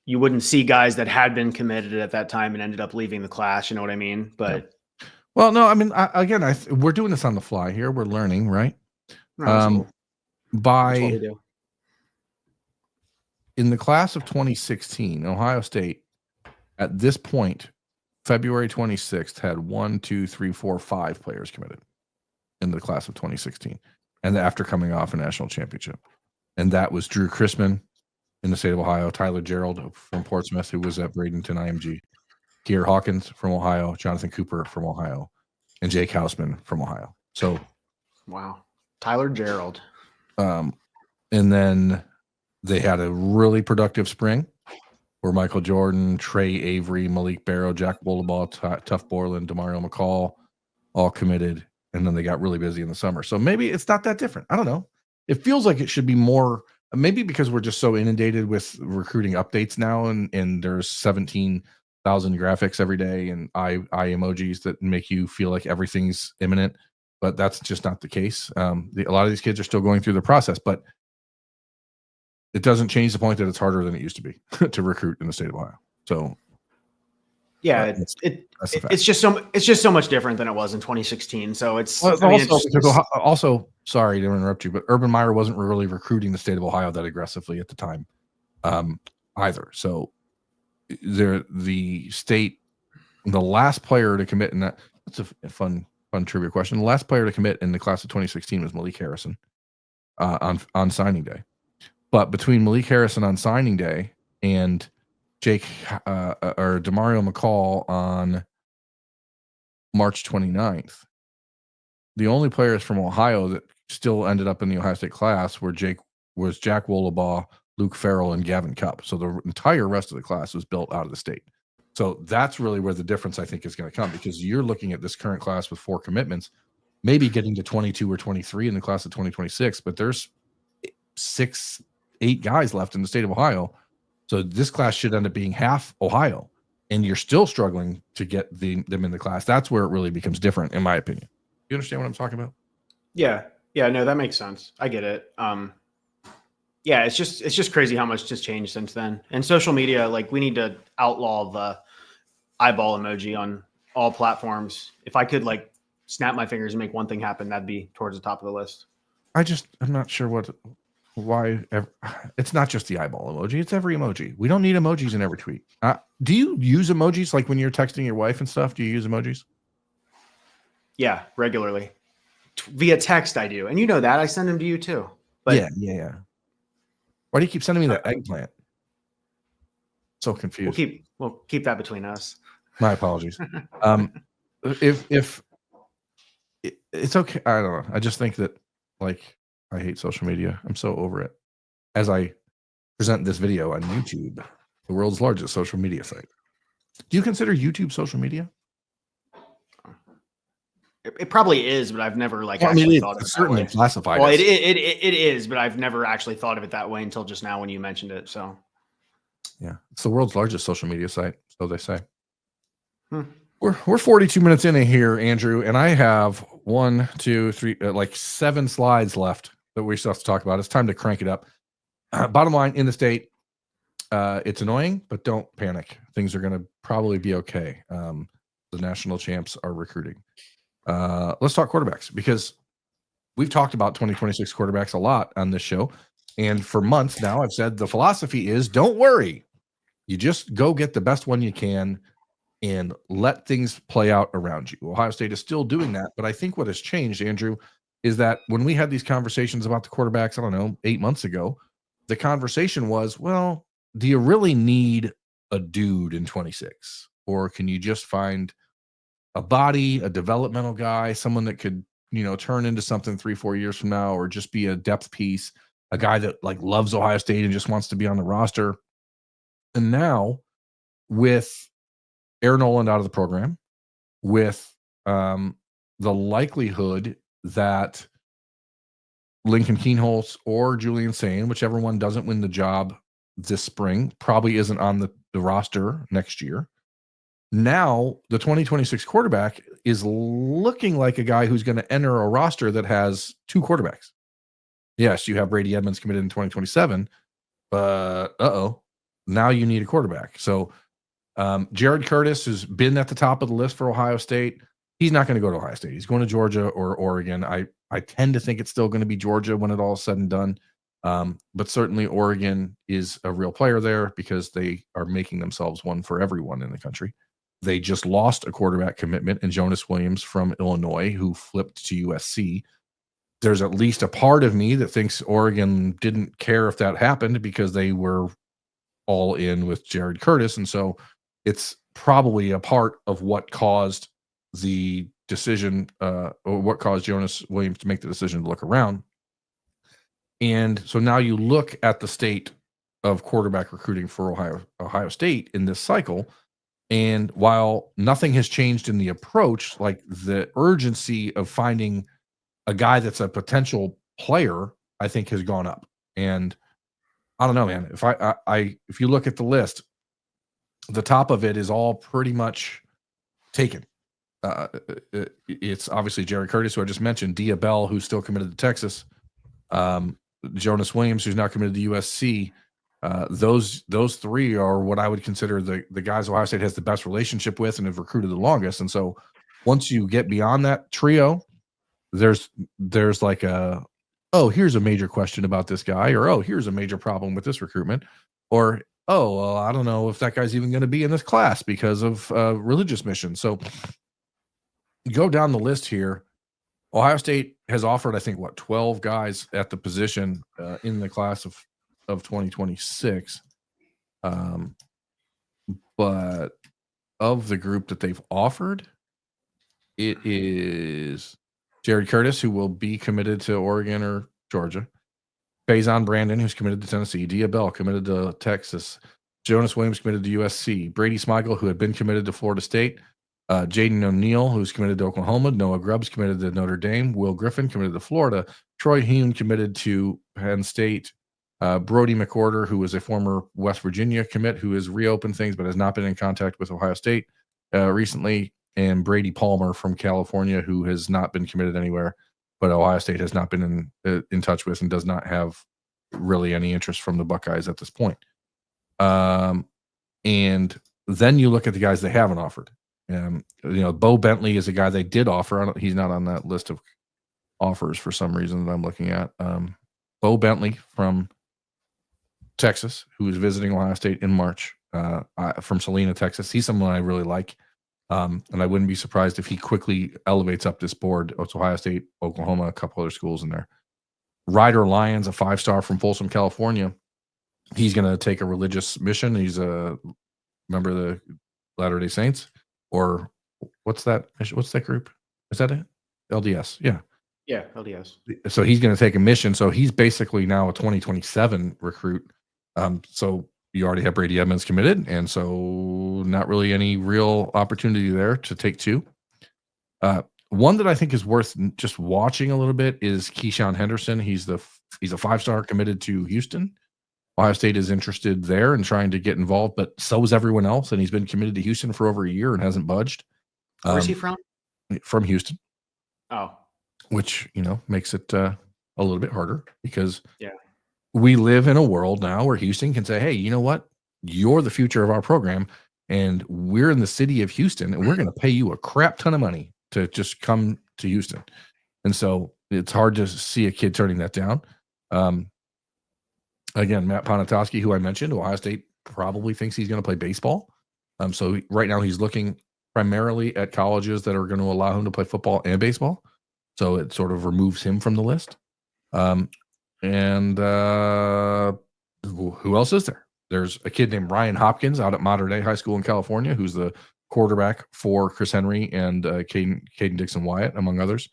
you wouldn't see guys that had been committed at that time and ended up leaving the class. You know what I mean? But well, no, I mean, we're doing this on the fly here. We're learning, right? No, that's what we do. In the class of 2016, Ohio State, at this point, February 26th, had 1, 2, 3, 4, 5 players committed in the class of 2016. And after coming off a national championship. And that was Drew Chrisman in the state of Ohio, Tyler Gerald from Portsmouth, who was at Bradenton IMG, Kier Hawkins from Ohio, Jonathan Cooper from Ohio, and Jake Hausman from Ohio. So, wow. Tyler Gerald. And then they had a really productive spring where Michael Jordan, Trey Avery, Malik Barrow, Jack Bullabaugh, Tuff Borland, Demario McCall all committed. And then they got really busy in the summer. So maybe it's not that different. I don't know. It feels like it should be more, maybe because we're just so inundated with recruiting updates now, and there's 17,000 graphics every day and eye emojis that make you feel like everything's imminent. But that's just not the case. A lot of these kids are still going through the process. But it doesn't change the point that it's harder than it used to be to recruit in the state of Ohio. So yeah, that's the fact. it's just so much different than it was in 2016. So it's also sorry to interrupt you, but Urban Meyer wasn't really recruiting the state of Ohio that aggressively at the time either. So the state, the last player to commit in that's a fun trivia question. The last player to commit in the class of 2016 was Malik Harrison on signing day. But between Malik Harrison on signing day and Jake or Demario McCall on March 29th, the only players from Ohio that still ended up in the Ohio State class were Jack Wollabaugh, Luke Farrell, and Gavin Cupp. So the entire rest of the class was built out of the state. So that's really where the difference, I think, is going to come, because you're looking at this current class with 4 commitments, maybe getting to 22 or 23 in the class of 2026, but there's 6-8 guys left in the state of Ohio. So this class should end up being half Ohio, and you're still struggling to get them in the class. That's where it really becomes different, in my opinion. You understand what I'm talking about? Yeah. No, that makes sense. I get it. Yeah, it's just crazy how much has changed since then. And social media, like, we need to outlaw the eyeball emoji on all platforms. If I could like snap my fingers and make one thing happen, that'd be towards the top of the list. I'm not sure why it's not just the eyeball emoji, it's every emoji. We don't need emojis in every tweet. Do you use emojis, like when you're texting your wife and stuff? Do you use emojis? Yeah, regularly. Via text I do. And you know that. I send them to you too. But yeah. Why do you keep sending me that eggplant? So confused. We'll keep that between us. My apologies. If it's okay, I don't know. I just think that, like, I hate social media. I'm so over it. As I present this video on YouTube, the world's largest social media site. Do you consider YouTube social media? It probably is, but I've never actually thought of it. It's certainly classified. Well, it is, but I've never actually thought of it that way until just now when you mentioned it. So, yeah, it's the world's largest social media site, so they say. We're 42 minutes in here, Andrew, and I have 1, 2, 3, 7 slides left that we still have to talk about. It's time to crank it up. Bottom line, in the state, it's annoying, but don't panic. Things are going to probably be okay. The national champs are recruiting. Let's talk quarterbacks, because we've talked about 2026 quarterbacks a lot on this show. And for months now, I've said the philosophy is don't worry. You just go get the best one you can and let things play out around you. Ohio State is still doing that. But I think what has changed, Andrew, is that when we had these conversations about the quarterbacks, I don't know, 8 months ago, the conversation was, well, do you really need a dude in 26? Or can you just find a body, a developmental guy, someone that could, turn into something 3-4 years from now, or just be a depth piece, a guy that loves Ohio State and just wants to be on the roster? And now, with Aaron Noland out of the program, with the likelihood that Lincoln Keenholz or Julian Sain, whichever one doesn't win the job this spring, probably isn't on the roster next year. Now, the 2026 quarterback is looking like a guy who's going to enter a roster that has 2 quarterbacks. Yes, you have Brady Edmonds committed in 2027, but now you need a quarterback. So Jared Curtis has been at the top of the list for Ohio State. He's not going to go to Ohio State. He's going to Georgia or Oregon. I tend to think it's still going to be Georgia when it all is said and done. But certainly Oregon is a real player there because they are making themselves one for everyone in the country. They just lost a quarterback commitment in Jonas Williams from Illinois, who flipped to USC. There's at least a part of me that thinks Oregon didn't care if that happened because they were all in with Jared Curtis. And so it's probably a part of what caused the decision, or what caused Jonas Williams to make the decision to look around. And so now you look at the state of quarterback recruiting for Ohio State in this cycle. And while nothing has changed in the approach, like the urgency of finding a guy that's a potential player, I think has gone up. And I don't know, man. If you look at the list, the top of it is all pretty much taken. It's obviously Jared Curtis, who I just mentioned, Dia Bell, who's still committed to Texas. Jonas Williams, who's now committed to USC. Those three are what I would consider the guys Ohio State has the best relationship with and have recruited the longest. And so once you get beyond that trio, there's like here's a major question about this guy, or here's a major problem with this recruitment, or well, I don't know if that guy's even going to be in this class because of religious mission. So you go down the list here. Ohio State has offered, I think, 12 guys at the position in the class of 2026. But of the group that they've offered, it is Jared Curtis, who will be committed to Oregon or Georgia. Faison Brandon, who's committed to Tennessee. Dia Bell, committed to Texas. Jonas Williams, committed to USC. Brady Smigel, who had been committed to Florida State. Jaden O'Neal, who's committed to Oklahoma. Noah Grubbs, committed to Notre Dame. Will Griffin, committed to Florida. Troy Hune, committed to Penn State. Brody McWhorter, who was a former West Virginia commit, who has reopened things but has not been in contact with Ohio State recently. And Brady Palmer from California, who has not been committed anywhere, but Ohio State has not been in touch with and does not have really any interest from the Buckeyes at this point. And then you look at the guys they haven't offered. Bo Bentley is a guy they did offer. He's not on that list of offers for some reason that I'm looking at. Bo Bentley from Texas, who is visiting Ohio State in March, from Salina, Texas. He's someone I really like. And I wouldn't be surprised if he quickly elevates up this board. It's Ohio State, Oklahoma, a couple other schools in there. Ryder Lyons, a 5-star from Folsom, California. He's going to take a religious mission. He's a member of the Latter-day Saints. Or what's that group? Is that it? LDS. Yeah. Yeah, LDS. So he's going to take a mission. So he's basically now a 2027 recruit. So you already have Brady Edmonds committed, and so not really any real opportunity there to take two. One that I think is worth just watching a little bit is Keyshawn Henderson. He's a 5-star committed to Houston. Ohio State is interested there and trying to get involved, but so is everyone else, and he's been committed to Houston for over a year and hasn't budged. Where's he from? From Houston. Oh. Which, makes it a little bit harder because we live in a world now where Houston can say, hey, you know what? You're the future of our program, and we're in the city of Houston, and we're going to pay you a crap ton of money to just come to Houston. And so it's hard to see a kid turning that down. Again, Matt Ponatoski, who I mentioned, Ohio State probably thinks he's going to play baseball. So right now he's looking primarily at colleges that are going to allow him to play football and baseball. So it sort of removes him from the list. And who else is there? There's a kid named Ryan Hopkins out at Mater Dei High School in California, who's the quarterback for Chris Henry and Caden Dixon Wyatt, among others,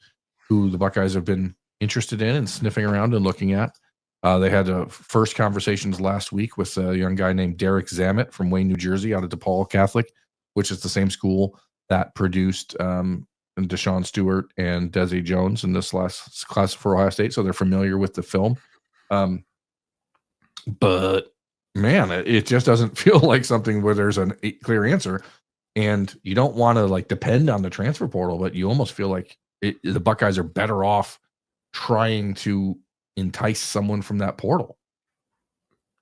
who the Buckeyes have been interested in and sniffing around and looking at. They had first conversations last week with a young guy named Derek Zammit from Wayne, New Jersey, out of DePaul Catholic, which is the same school that produced Deshaun Stewart and Desi Jones in this last class for Ohio State. So they're familiar with the film. But man, it just doesn't feel like something where there's a clear answer. And you don't want to depend on the transfer portal, but you almost feel like the Buckeyes are better off trying to entice someone from that portal.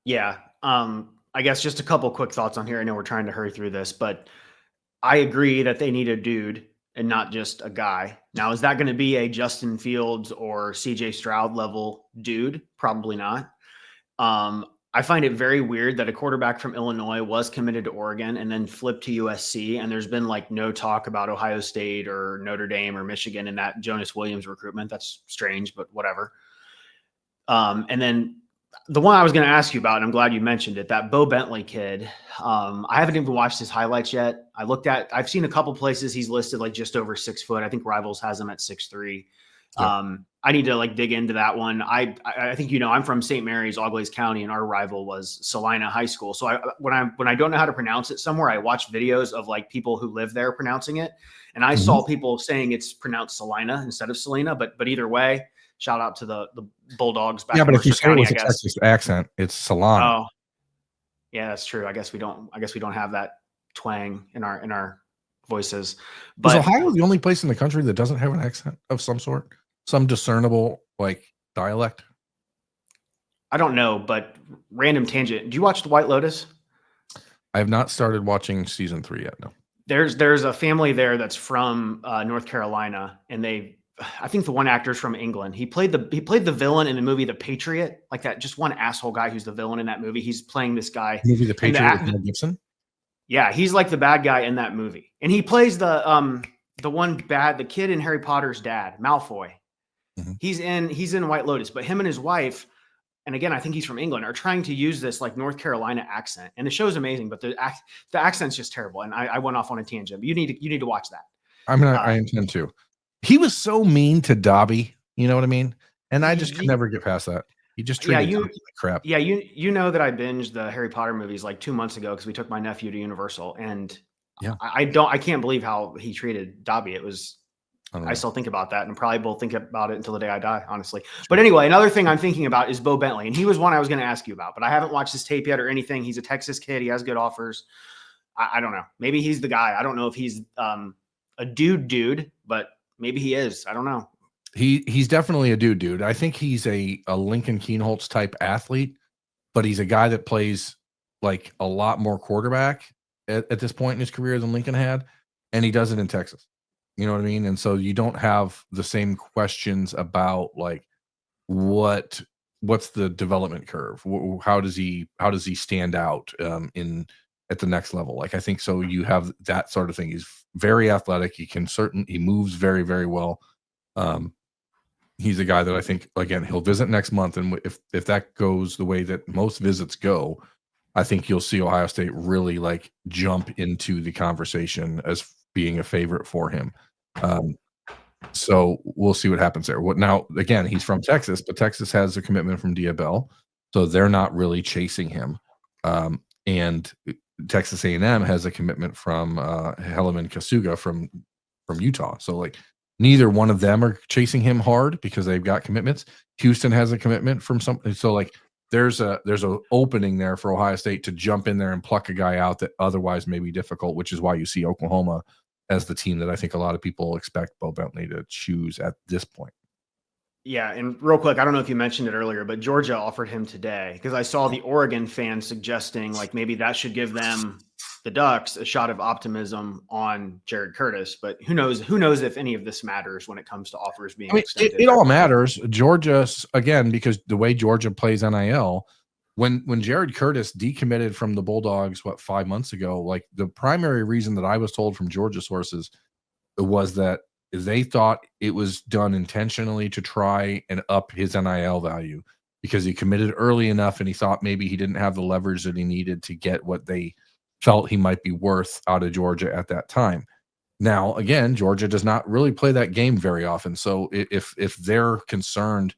Yeah. I guess just a couple quick thoughts on here. I know we're trying to hurry through this, but I agree that they need a dude and not just a guy. Now, is that going to be a Justin Fields or CJ Stroud level dude? Probably not. I find it very weird that a quarterback from Illinois was committed to Oregon and then flipped to USC. And there's been no talk about Ohio State or Notre Dame or Michigan in that Jonas Williams recruitment. That's strange, but whatever. And then the one I was going to ask you about, and I'm glad you mentioned it, that Bo Bentley kid. I haven't even watched his highlights yet. I've seen a couple places he's listed just over 6 foot. I think Rivals has him at 6'3". Yep. I need to dig into that one. I think, I'm from St. Mary's, Auglaize County, and our rival was Salina High School. So when I don't know how to pronounce it somewhere, I watch videos of people who live there pronouncing it. And I saw people saying it's pronounced Salina instead of Salina, but either way, shout out to the Bulldogs back. Yeah, but if you say it with a Texas accent, it's Solana. Oh, yeah, that's true. I guess we don't have that twang in our voices. But is Ohio the only place in the country that doesn't have an accent of some sort, some discernible dialect? I don't know, but random tangent. Do you watch The White Lotus? I have not started watching season 3 yet. No. There's a family there that's from North Carolina, and I think the one actor's from England. He played the villain in the movie The Patriot, like that, just one asshole guy who's the villain in that movie. He's playing this guy. Movie The And Patriot with Mel Gibson. Yeah, he's like the bad guy in that movie, and he plays the kid in Harry Potter's dad, Malfoy. Mhm. He's in White Lotus, but him and his wife, and again, I think he's from England, are trying to use this like North Carolina accent, and the show's amazing, but the accent's just terrible. And I went off on a tangent. But you need to watch that. I mean, I intend to. He was so mean to Dobby. You know what I mean? And I just could never get past that. He just treated Dobby like crap. Yeah, you know that I binged the Harry Potter movies like 2 months ago because we took my nephew to Universal, and Yeah. I can't believe how he treated Dobby. It was. I I still think about that, and probably will think about it until the day I die, honestly. But anyway, another thing I'm thinking about is Bo Bentley, and he was one I was going to ask you about, but I haven't watched his tape yet or anything. He's a Texas kid. He has good offers. I don't know. Maybe he's the guy. I don't know if he's a dude, but maybe he is. I don't know. He's definitely a dude. I think he's a Lincoln Keenholz type athlete, but he's a guy that plays like a lot more quarterback at this point in his career than Lincoln had, and he does it in Texas. You know what I mean? And so you don't have the same questions about like what's the development curve? How does he stand out at the next level? Like I think so. You have that sort of thing. He's very athletic. He moves very, very well. He's a guy that I think again he'll visit next month, and if that goes the way that most visits go, I think you'll see Ohio State really like jump into the conversation as being a favorite for him. So we'll see what happens there. Now, again, he's from Texas, but Texas has a commitment from Diabell, so they're not really chasing him. And Texas A&M has a commitment from Helaman Kasuga from Utah. So like neither one of them are chasing him hard because they've got commitments. Houston has a commitment from something. So like there's a opening there for Ohio State to jump in there and pluck a guy out that otherwise may be difficult, which is why you see Oklahoma as the team that I think a lot of people expect Bo Bentley to choose at this point. Yeah, and real quick, I don't know if you mentioned it earlier, but Georgia offered him today because I saw the Oregon fans suggesting like maybe that should give them, the Ducks, a shot of optimism on Jared Curtis. But who knows if any of this matters when it comes to offers being extended. It all matters. Georgia, again, because the way Georgia plays NIL, when Jared Curtis decommitted from the Bulldogs, 5 months ago, like the primary reason that I was told from Georgia sources was that they thought it was done intentionally to try and up his NIL value because he committed early enough and he thought maybe he didn't have the leverage that he needed to get what they felt he might be worth out of Georgia at that time. Now, again, Georgia does not really play that game very often. So if they're concerned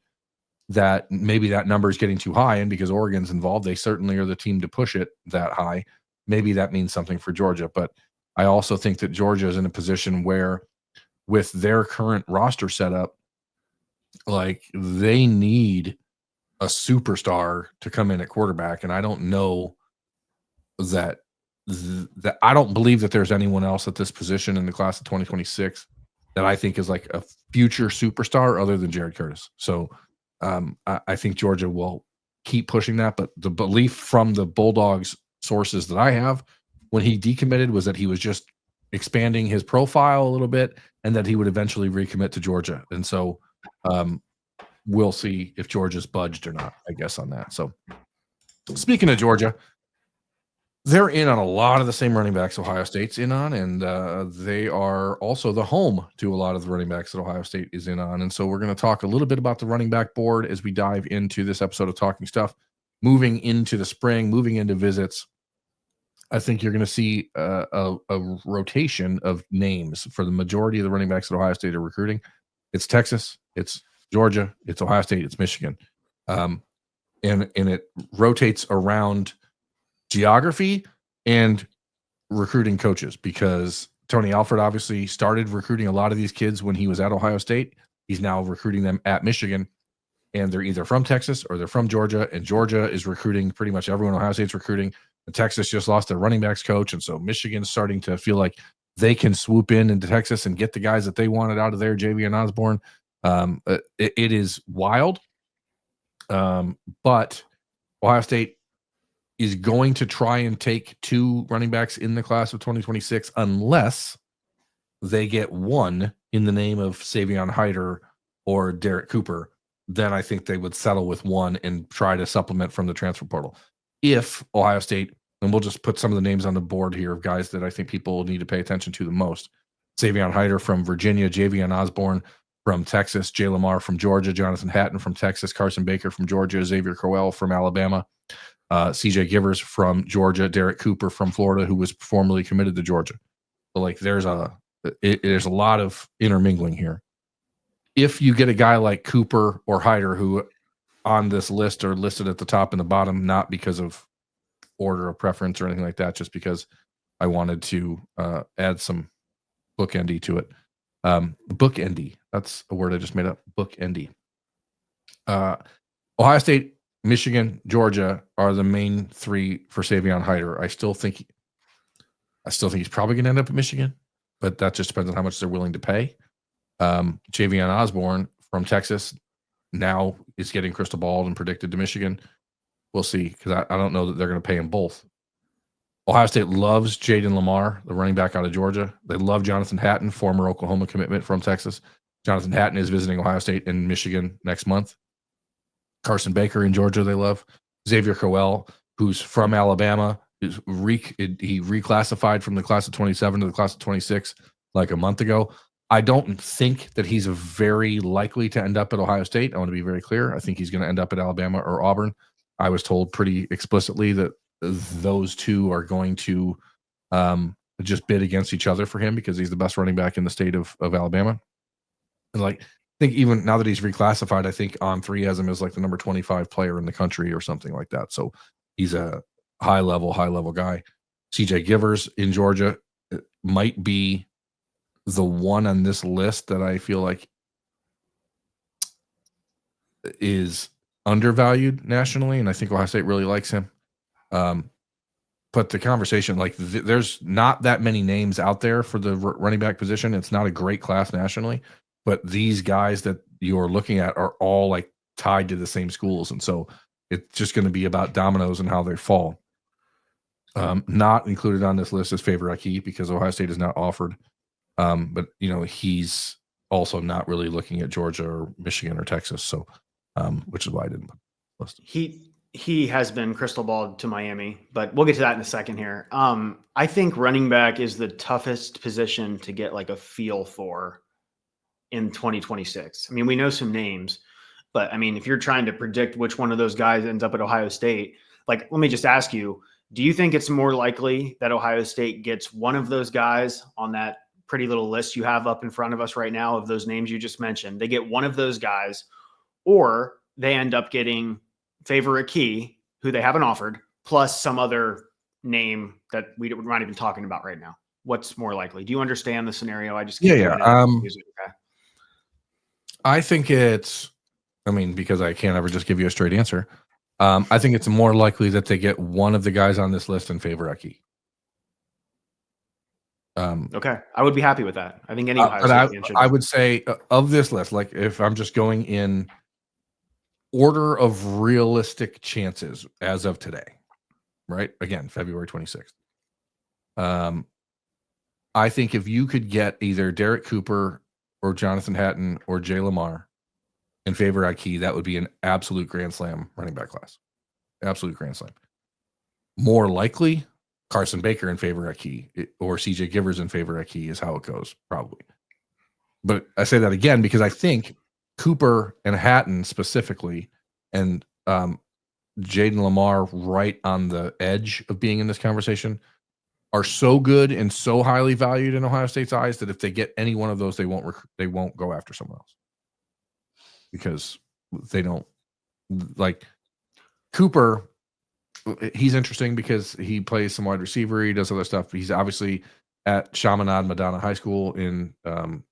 that maybe that number is getting too high, and because Oregon's involved, they certainly are the team to push it that high. Maybe that means something for Georgia. But I also think that Georgia is in a position where with their current roster setup, like they need a superstar to come in at quarterback. And I don't know that I don't believe that there's anyone else at this position in the class of 2026 that I think is like a future superstar other than Jared Curtis. So I think Georgia will keep pushing that. But the belief from the Bulldogs sources that I have when he decommitted was that he was just expanding his profile a little bit and that he would eventually recommit to Georgia. And so we'll see if Georgia's budged or not, I guess, on that. So speaking of Georgia, they're in on a lot of the same running backs Ohio State's in on, and they are also the home to a lot of the running backs that Ohio State is in on. And so we're going to talk a little bit about the running back board as we dive into this episode of Talking Stuff. Moving into the spring, moving into visits, I think you're going to see a rotation of names for the majority of the running backs that Ohio State are recruiting. It's Texas, it's Georgia, it's Ohio State, it's Michigan. And it rotates around geography and recruiting coaches because Tony Alford obviously started recruiting a lot of these kids when he was at Ohio State. He's now recruiting them at Michigan, and they're either from Texas or they're from Georgia, and Georgia is recruiting pretty much everyone Ohio State's recruiting. And Texas just lost their running backs coach, and so Michigan's starting to feel like they can swoop into Texas and get the guys that they wanted out of there, Javian Osborne. It is wild. But Ohio State is going to try and take 2 running backs in the class of 2026 unless they get one in the name of Savion Hyder or Derek Cooper. Then I think they would settle with one and try to supplement from the transfer portal. If Ohio State, and we'll just put some of the names on the board here of guys that I think people need to pay attention to the most. Savion Hyder from Virginia, Javion Osborne from Texas, Jay Lamar from Georgia, Jonathan Hatton from Texas, Carson Baker from Georgia, Xavier Crowell from Alabama, CJ Givers from Georgia, Derek Cooper from Florida, who was formerly committed to Georgia. So like there's a lot of intermingling here. If you get a guy like Cooper or Hyder, who on this list are listed at the top and the bottom, not because of order of preference or anything like that, just because I wanted to add some bookendy to it. Bookendy, that's a word I just made up. Bookendy. Ohio State, Michigan, Georgia are the main 3 for Savion Hyder. I still think he's probably going to end up at Michigan, but that just depends on how much they're willing to pay. Javion Osborne from Texas now is getting crystal balled and predicted to Michigan. We'll see, because I don't know that they're going to pay him both. Ohio State loves Jaden Lamar, the running back out of Georgia. They love Jonathan Hatton, former Oklahoma commitment from Texas. Jonathan Hatton is visiting Ohio State and Michigan next month. Carson Baker in Georgia, they love. Xavier Crowell, who's from Alabama, he reclassified from the class of 27 to the class of 26 like a month ago. I don't think that he's very likely to end up at Ohio State. I want to be very clear. I think he's going to end up at Alabama or Auburn. I was told pretty explicitly that those 2 are going to just bid against each other for him because he's the best running back in the state of Alabama. And like, I think even now that he's reclassified, I think On3 has him as like the number 25 player in the country or something like that. So he's a high level guy. CJ Givers in Georgia might be the one on this list that I feel like is undervalued nationally, and I think Ohio State really likes him. But the conversation, like there's not that many names out there for the running back position. It's not a great class nationally, but these guys that you're looking at are all like tied to the same schools, and so it's just going to be about dominoes and how they fall. Not included on this list is Favor Aki because Ohio State is not offered. But he's also not really looking at Georgia or Michigan or Texas. So, which is why I didn't put the list. He has been crystal balled to Miami, but we'll get to that in a second here. I think running back is the toughest position to get like a feel for in 2026. I mean, we know some names, but I mean, if you're trying to predict which one of those guys ends up at Ohio State, like, let me just ask you, do you think it's more likely that Ohio State gets one of those guys on that pretty little list you have up in front of us right now of those names you just mentioned? They get one of those guys, or they end up getting Favor Aki, who they haven't offered, plus some other name that we're not even talking about right now? What's more likely? Do you understand the scenario I just gave you? Okay. I think it's, because I can't ever just give you a straight answer. I think it's more likely that they get one of the guys on this list in Favor Aki. Okay, I would be happy with that. I think any Ohio State fan I would say of this list, like if I'm just going in order of realistic chances as of today, right? Again, February 26th. I think if you could get either Derek Cooper or Jonathan Hatton or Jay Lamar in Favor Aki, that would be an absolute grand slam running back class. Absolute grand slam. More likely, Carson Baker in Favor Aki or CJ Givers in Favor Aki is how it goes, probably. But I say that again because I think Cooper and Hatton specifically, and Jaden Lamar right on the edge of being in this conversation, are so good and so highly valued in Ohio State's eyes that if they get any one of those, they won't go after someone else because they don't like Cooper. He's interesting because he plays some wide receiver. He does other stuff. He's obviously at Chaminade Madonna High School in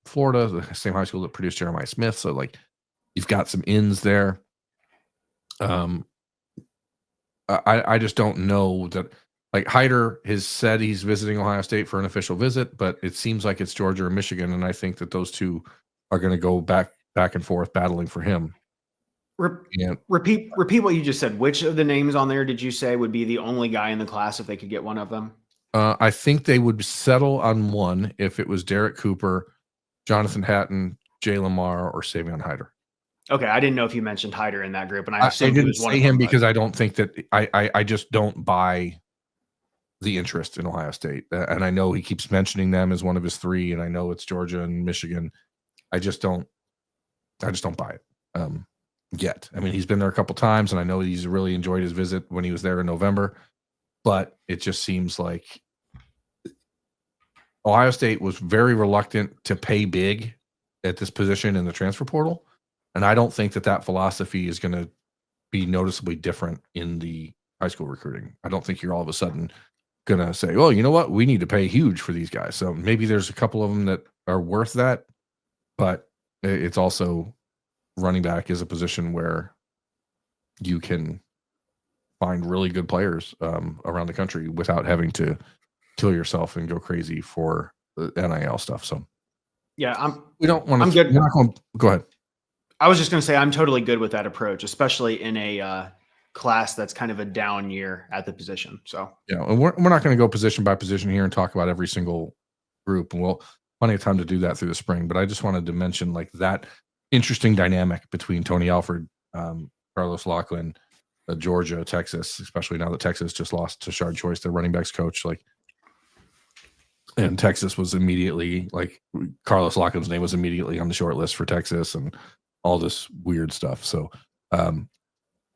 Florida, the same high school that produced Jeremiah Smith. So like you've got some ins there. I just don't know that. Like Hyder has said he's visiting Ohio State for an official visit, but it seems like it's Georgia or Michigan, and I think that those two are going to go back and forth battling for him. And Repeat what you just said. Which of the names on there did you say would be the only guy in the class if they could get one of them? I think they would settle on one if it was Derek Cooper, Jonathan Hatton, Jay Lamar, or Savion Hyder. Okay, I didn't know if you mentioned Hyder in that group, and I assumed he didn't was one say of him them. because I don't think that I just don't buy the interest in Ohio State. And I know he keeps mentioning them as one of his three, and I know it's Georgia and Michigan. I just don't buy it yet. I mean, he's been there a couple times, and I know he's really enjoyed his visit when he was there in November, but it just seems like Ohio State was very reluctant to pay big at this position in the transfer portal. And I don't think that philosophy is going to be noticeably different in the high school recruiting. I don't think you're all of a sudden going to say, oh, you know what? We need to pay huge for these guys. So maybe there's a couple of them that are worth that, but it's also running back is a position where you can find really good players around the country without having to kill yourself and go crazy for the NIL stuff. So yeah, we don't want to. I'm good. We're not going, go ahead. I was just going to say I'm totally good with that approach, especially in a class that's kind of a down year at the position. So yeah, and we're not going to go position by position here and talk about every single group. And we'll plenty of time to do that through the spring. But I just wanted to mention like that interesting dynamic between Tony Alford, Carlos Loughlin, Georgia, Texas, especially now that Texas just lost to Shard Choice, their running backs coach. Like, and Texas was immediately like Carlos Loughlin's name was immediately on the short list for Texas and all this weird stuff. So,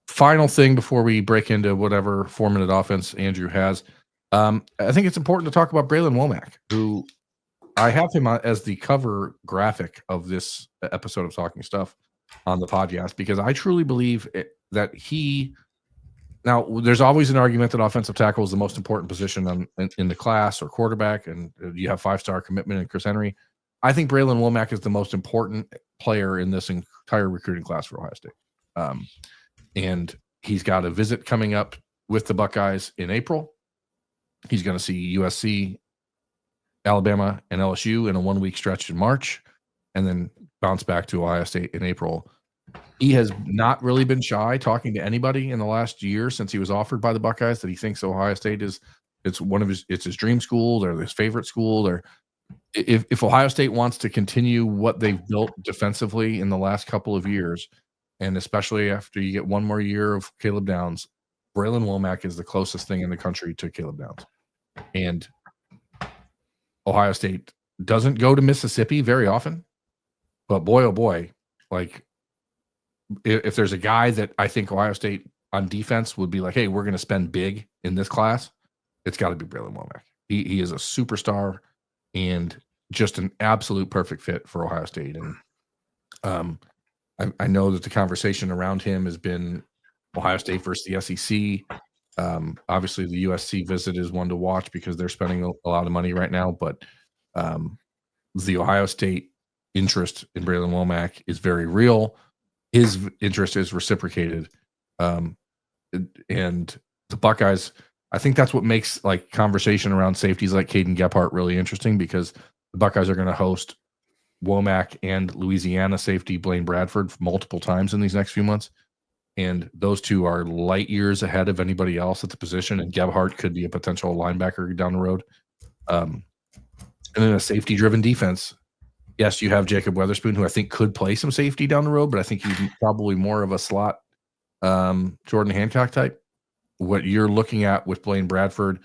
final thing before we break into whatever 4-minute offense Andrew has, I think it's important to talk about Braylon Womack, who I have him as the cover graphic of this episode of Talking Stuff on the podcast because I truly believe that now there's always an argument that offensive tackle is the most important position in the class or quarterback, and you have 5-star commitment in Chris Henry. I think Braylon Womack is the most important player in this entire recruiting class for Ohio State. And he's got a visit coming up with the Buckeyes in April. He's going to see USC, Alabama, and LSU in a 1-week stretch in March, and then bounce back to Ohio State in April. He has not really been shy talking to anybody in the last year since he was offered by the Buckeyes that he thinks Ohio State it's his dream school or his favorite school. Or if Ohio State wants to continue what they've built defensively in the last couple of years, and especially after you get one more year of Caleb Downs, Braylon Womack is the closest thing in the country to Caleb Downs. And Ohio State doesn't go to Mississippi very often, but boy, oh boy, like if there's a guy that I think Ohio State on defense would be like, hey, we're going to spend big in this class, it's got to be Braylon Womack. He is a superstar and just an absolute perfect fit for Ohio State. And I know that the conversation around him has been Ohio State versus the SEC. Obviously, the USC visit is one to watch because they're spending a lot of money right now. But the Ohio State interest in Braylon Womack is very real. His interest is reciprocated. And the Buckeyes, I think that's what makes like conversation around safeties like Caden Gephardt really interesting because the Buckeyes are going to host Womack and Louisiana safety Blaine Bradford multiple times in these next few months. And those two are light years ahead of anybody else at the position. And Gebhardt could be a potential linebacker down the road. And then a safety-driven defense. Yes, you have Jacob Weatherspoon, who I think could play some safety down the road, but I think he's probably more of a slot Jordan Hancock type. What you're looking at with Blaine Bradford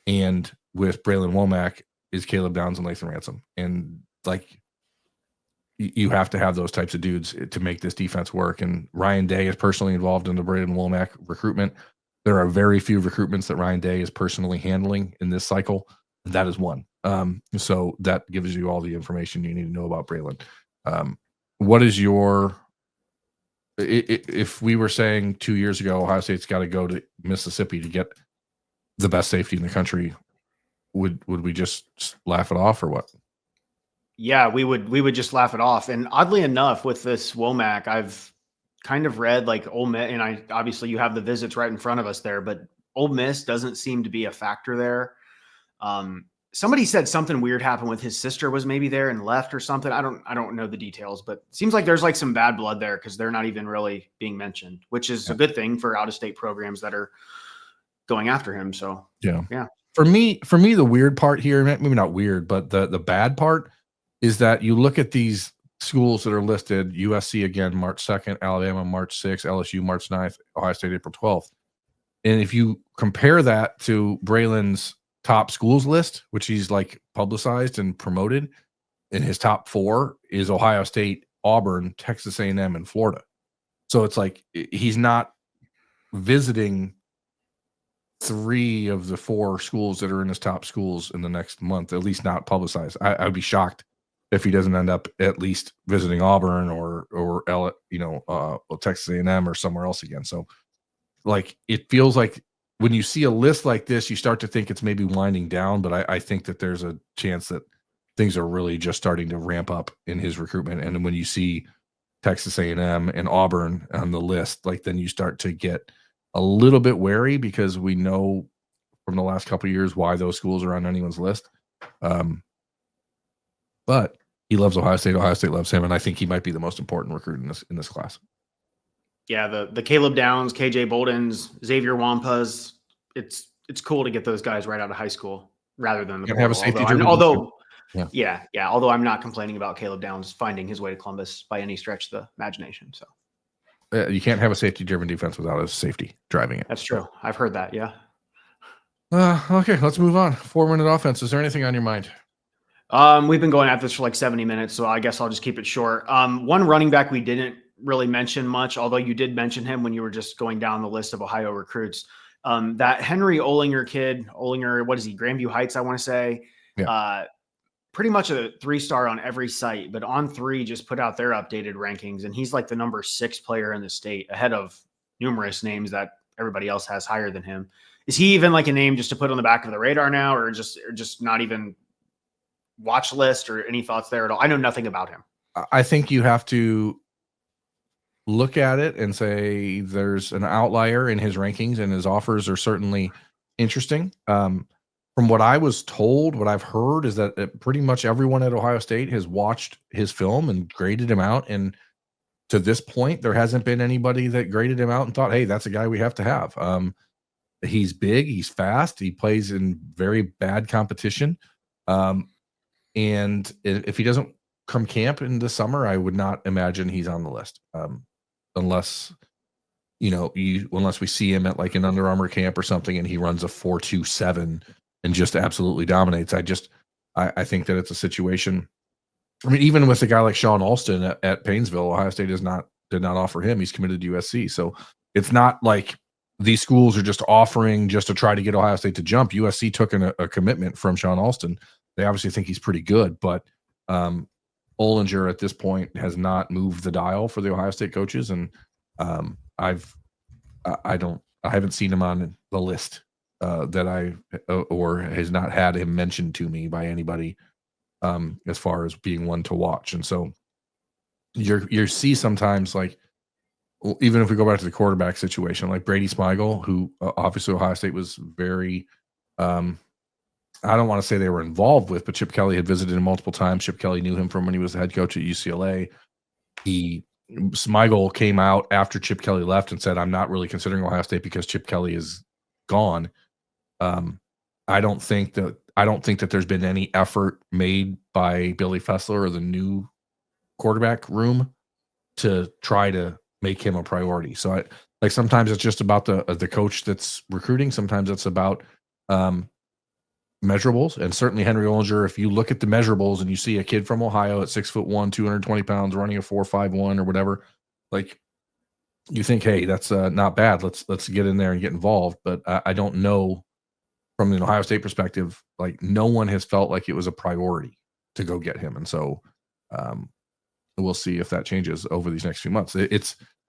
and with Braylon Womack is Caleb Downs and Lathan Ransom. And like you have to have those types of dudes to make this defense work. And Ryan Day is personally involved in the Braylon Womack recruitment. There are very few recruitments that Ryan Day is personally handling in this cycle. That is one. So that gives you all the information you need to know about Braylon. What is your, if we were saying 2 years ago, Ohio State's got to go to Mississippi to get the best safety in the country, would we just laugh it off or what? Yeah, we would just laugh it off. And oddly enough, with this Womack, I've kind of read like Ole Miss, and obviously you have the visits right in front of us there, but Ole Miss doesn't seem to be a factor there. somebody said something weird happened with his sister was maybe there and left or something. I don't know the details, but it seems like there's like some bad blood there because they're not even really being mentioned, which is a good thing for out-of-state programs that are going after him. So Yeah. yeah. For me, the weird part here, maybe not weird, but the bad part is that you look at these schools that are listed: USC again, March 2nd, Alabama, March 6th, LSU, March 9th, Ohio State, April 12th. And if you compare that to Braylon's top schools list, which he's like publicized and promoted, in his top 4 is Ohio State, Auburn, Texas A&M, and Florida. So it's like he's not visiting 3 of the 4 schools that are in his top schools in the next month, at least not publicized. I would be shocked if he doesn't end up at least visiting Auburn or Texas A&M or somewhere else again. So like it feels like when you see a list like this, you start to think it's maybe winding down, but I think that there's a chance that things are really just starting to ramp up in his recruitment. And when you see Texas A&M and Auburn on the list, like then you start to get a little bit wary because we know from the last couple of years why those schools are on anyone's list. But he loves Ohio State. Ohio State loves him, and I think he might be the most important recruit in this class. Yeah, the Caleb Downs, KJ Boldens, Xavier Wampas. It's cool to get those guys right out of high school rather than the have a portal. safety. Although yeah. Although I'm not complaining about Caleb Downs finding his way to Columbus by any stretch of the imagination. So you can't have a safety-driven defense without a safety driving it. That's true. I've heard that. Yeah. Okay, let's move on. 4-minute offense. Is there anything on your mind? We've been going at this for like 70 minutes, so I guess I'll just keep it short. One running back we didn't really mention much, although you did mention him when you were just going down the list of Ohio recruits. That Henry Olinger kid, what is he? Grandview Heights, I want to say. Yeah. Pretty much a 3-star on every site, but On3 just put out their updated rankings, and he's like the number 6 player in the state, ahead of numerous names that everybody else has higher than him. Is he even like a name just to put on the back of the radar now, or just not even watch list, or any thoughts there at all? I know nothing about him. I think you have to look at it and say there's an outlier in his rankings, and his offers are certainly interesting. From what I was told, what I've heard is that pretty much everyone at Ohio State has watched his film and graded him out. And to this point, there hasn't been anybody that graded him out and thought, hey, that's a guy we have to have. He's big, he's fast, he plays in very bad competition. And if he doesn't come camp in the summer, I would not imagine he's on the list. Unless we see him at like an Under Armour camp or something and he runs a 4.27 and just absolutely dominates. I think that it's a situation. I mean, even with a guy like Sean Alston at Painesville, Ohio State did not offer him. He's committed to USC. So it's not like these schools are just offering just to try to get Ohio State to jump. USC took a commitment from Sean Alston. They obviously think he's pretty good, but Olinger at this point has not moved the dial for the Ohio State coaches. And I haven't seen him on the list or has not had him mentioned to me by anybody as far as being one to watch. And so you see sometimes, like, even if we go back to the quarterback situation, like Brady Smigel, who obviously Ohio State was very, I don't want to say they were involved with, but Chip Kelly had visited him multiple times. Chip Kelly knew him from when he was the head coach at UCLA. Smigel came out after Chip Kelly left and said, I'm not really considering Ohio State because Chip Kelly is gone. I don't think that there's been any effort made by Billy Fessler or the new quarterback room to try to make him a priority. So sometimes it's just about the coach that's recruiting. Sometimes it's about measurables. And certainly Henry Olinger, if you look at the measurables and you see a kid from Ohio at 6'1", 220 pounds, running a 4.51 or whatever, like, you think, hey, that's not bad. Let's get in there and get involved. But I don't know, from an Ohio State perspective, like, no one has felt like it was a priority to go get him. And so we'll see if that changes over these next few months.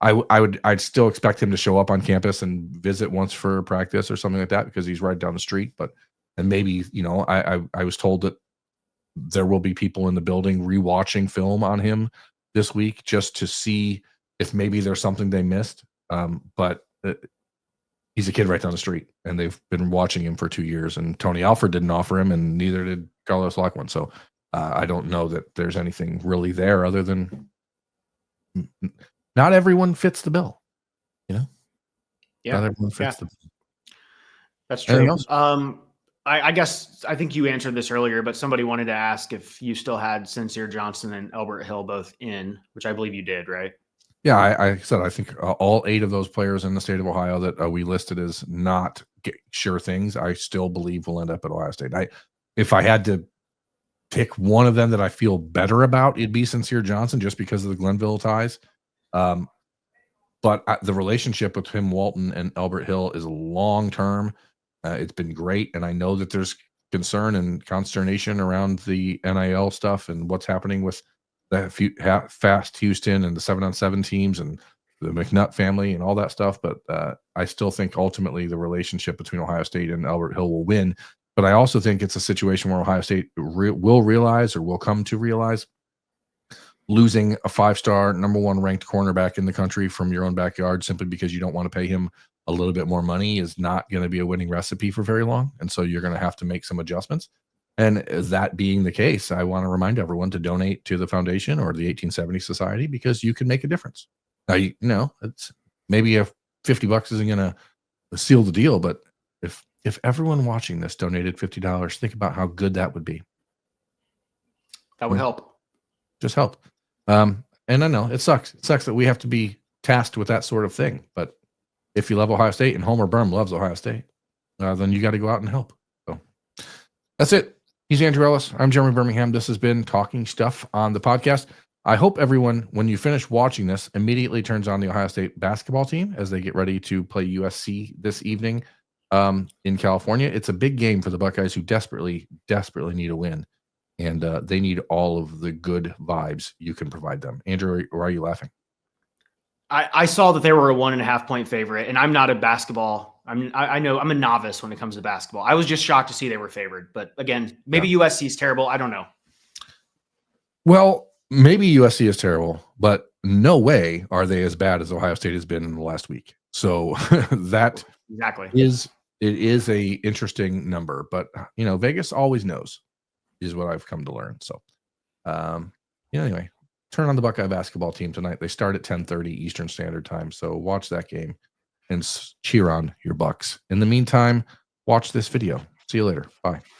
I'd still expect him to show up on campus and visit once for practice or something like that, because he's right down the street. And maybe, I was told that there will be people in the building rewatching film on him this week just to see if maybe there's something they missed. But he's a kid right down the street, and they've been watching him for 2 years. And Tony Alford didn't offer him, and neither did Carlos Lockwood. So I don't know that there's anything really there other than not everyone fits the bill. Not everyone fits the bill. That's true. I guess I think you answered this earlier, but somebody wanted to ask if you still had Sincere Johnson and Elbert Hill both in, which I believe you did, right? Yeah, I said I think all 8 of those players in the state of Ohio that we listed as not sure things, I still believe will end up at Ohio State. If I had to pick one of them that I feel better about, it'd be Sincere Johnson, just because of the Glenville ties. But the relationship with Tim Walton and Elbert Hill is long term. It's been great, and I know that there's concern and consternation around the NIL stuff and what's happening with the Fast Houston and the 7-on-7 teams and the McNutt family and all that stuff. But I still think ultimately the relationship between Ohio State and Elbert Hill will win. But I also think it's a situation where Ohio State will realize, or will come to realize, losing a 5-star number 1 ranked cornerback in the country from your own backyard simply because you don't want to pay him a little bit more money is not going to be a winning recipe for very long. And so you're going to have to make some adjustments. And that being the case, I want to remind everyone to donate to the foundation or the 1870 Society, because you can make a difference. Now, it's maybe $50 isn't going to seal the deal, but if everyone watching this donated $50, think about how good that would be. That would help. Just help. And I know it sucks. It sucks that we have to be tasked with that sort of thing. But if you love Ohio State, and Homer Berm loves Ohio State, then you got to go out and help. So that's it. He's Andrew Ellis. I'm Jeremy Birmingham. This has been Talking Stuff on the podcast. I hope everyone, when you finish watching this, immediately turns on the Ohio State basketball team as they get ready to play USC this evening in California. It's a big game for the Buckeyes, who desperately, desperately need a win. And they need all of the good vibes you can provide them. Andrew, why are you laughing? I saw that they were a 1.5 point favorite, and I'm not a basketball. I know I'm a novice when it comes to basketball. I was just shocked to see they were favored. But again, maybe USC is terrible. I don't know. Well, maybe USC is terrible, but no way are they as bad as Ohio State has been in the last week. So that is a interesting number. But Vegas always knows, is what I've come to learn. So anyway, turn on the Buckeye basketball team tonight. They start at 10:30 Eastern Standard Time. So watch that game and cheer on your Bucks. In the meantime, watch this video. See you later. Bye.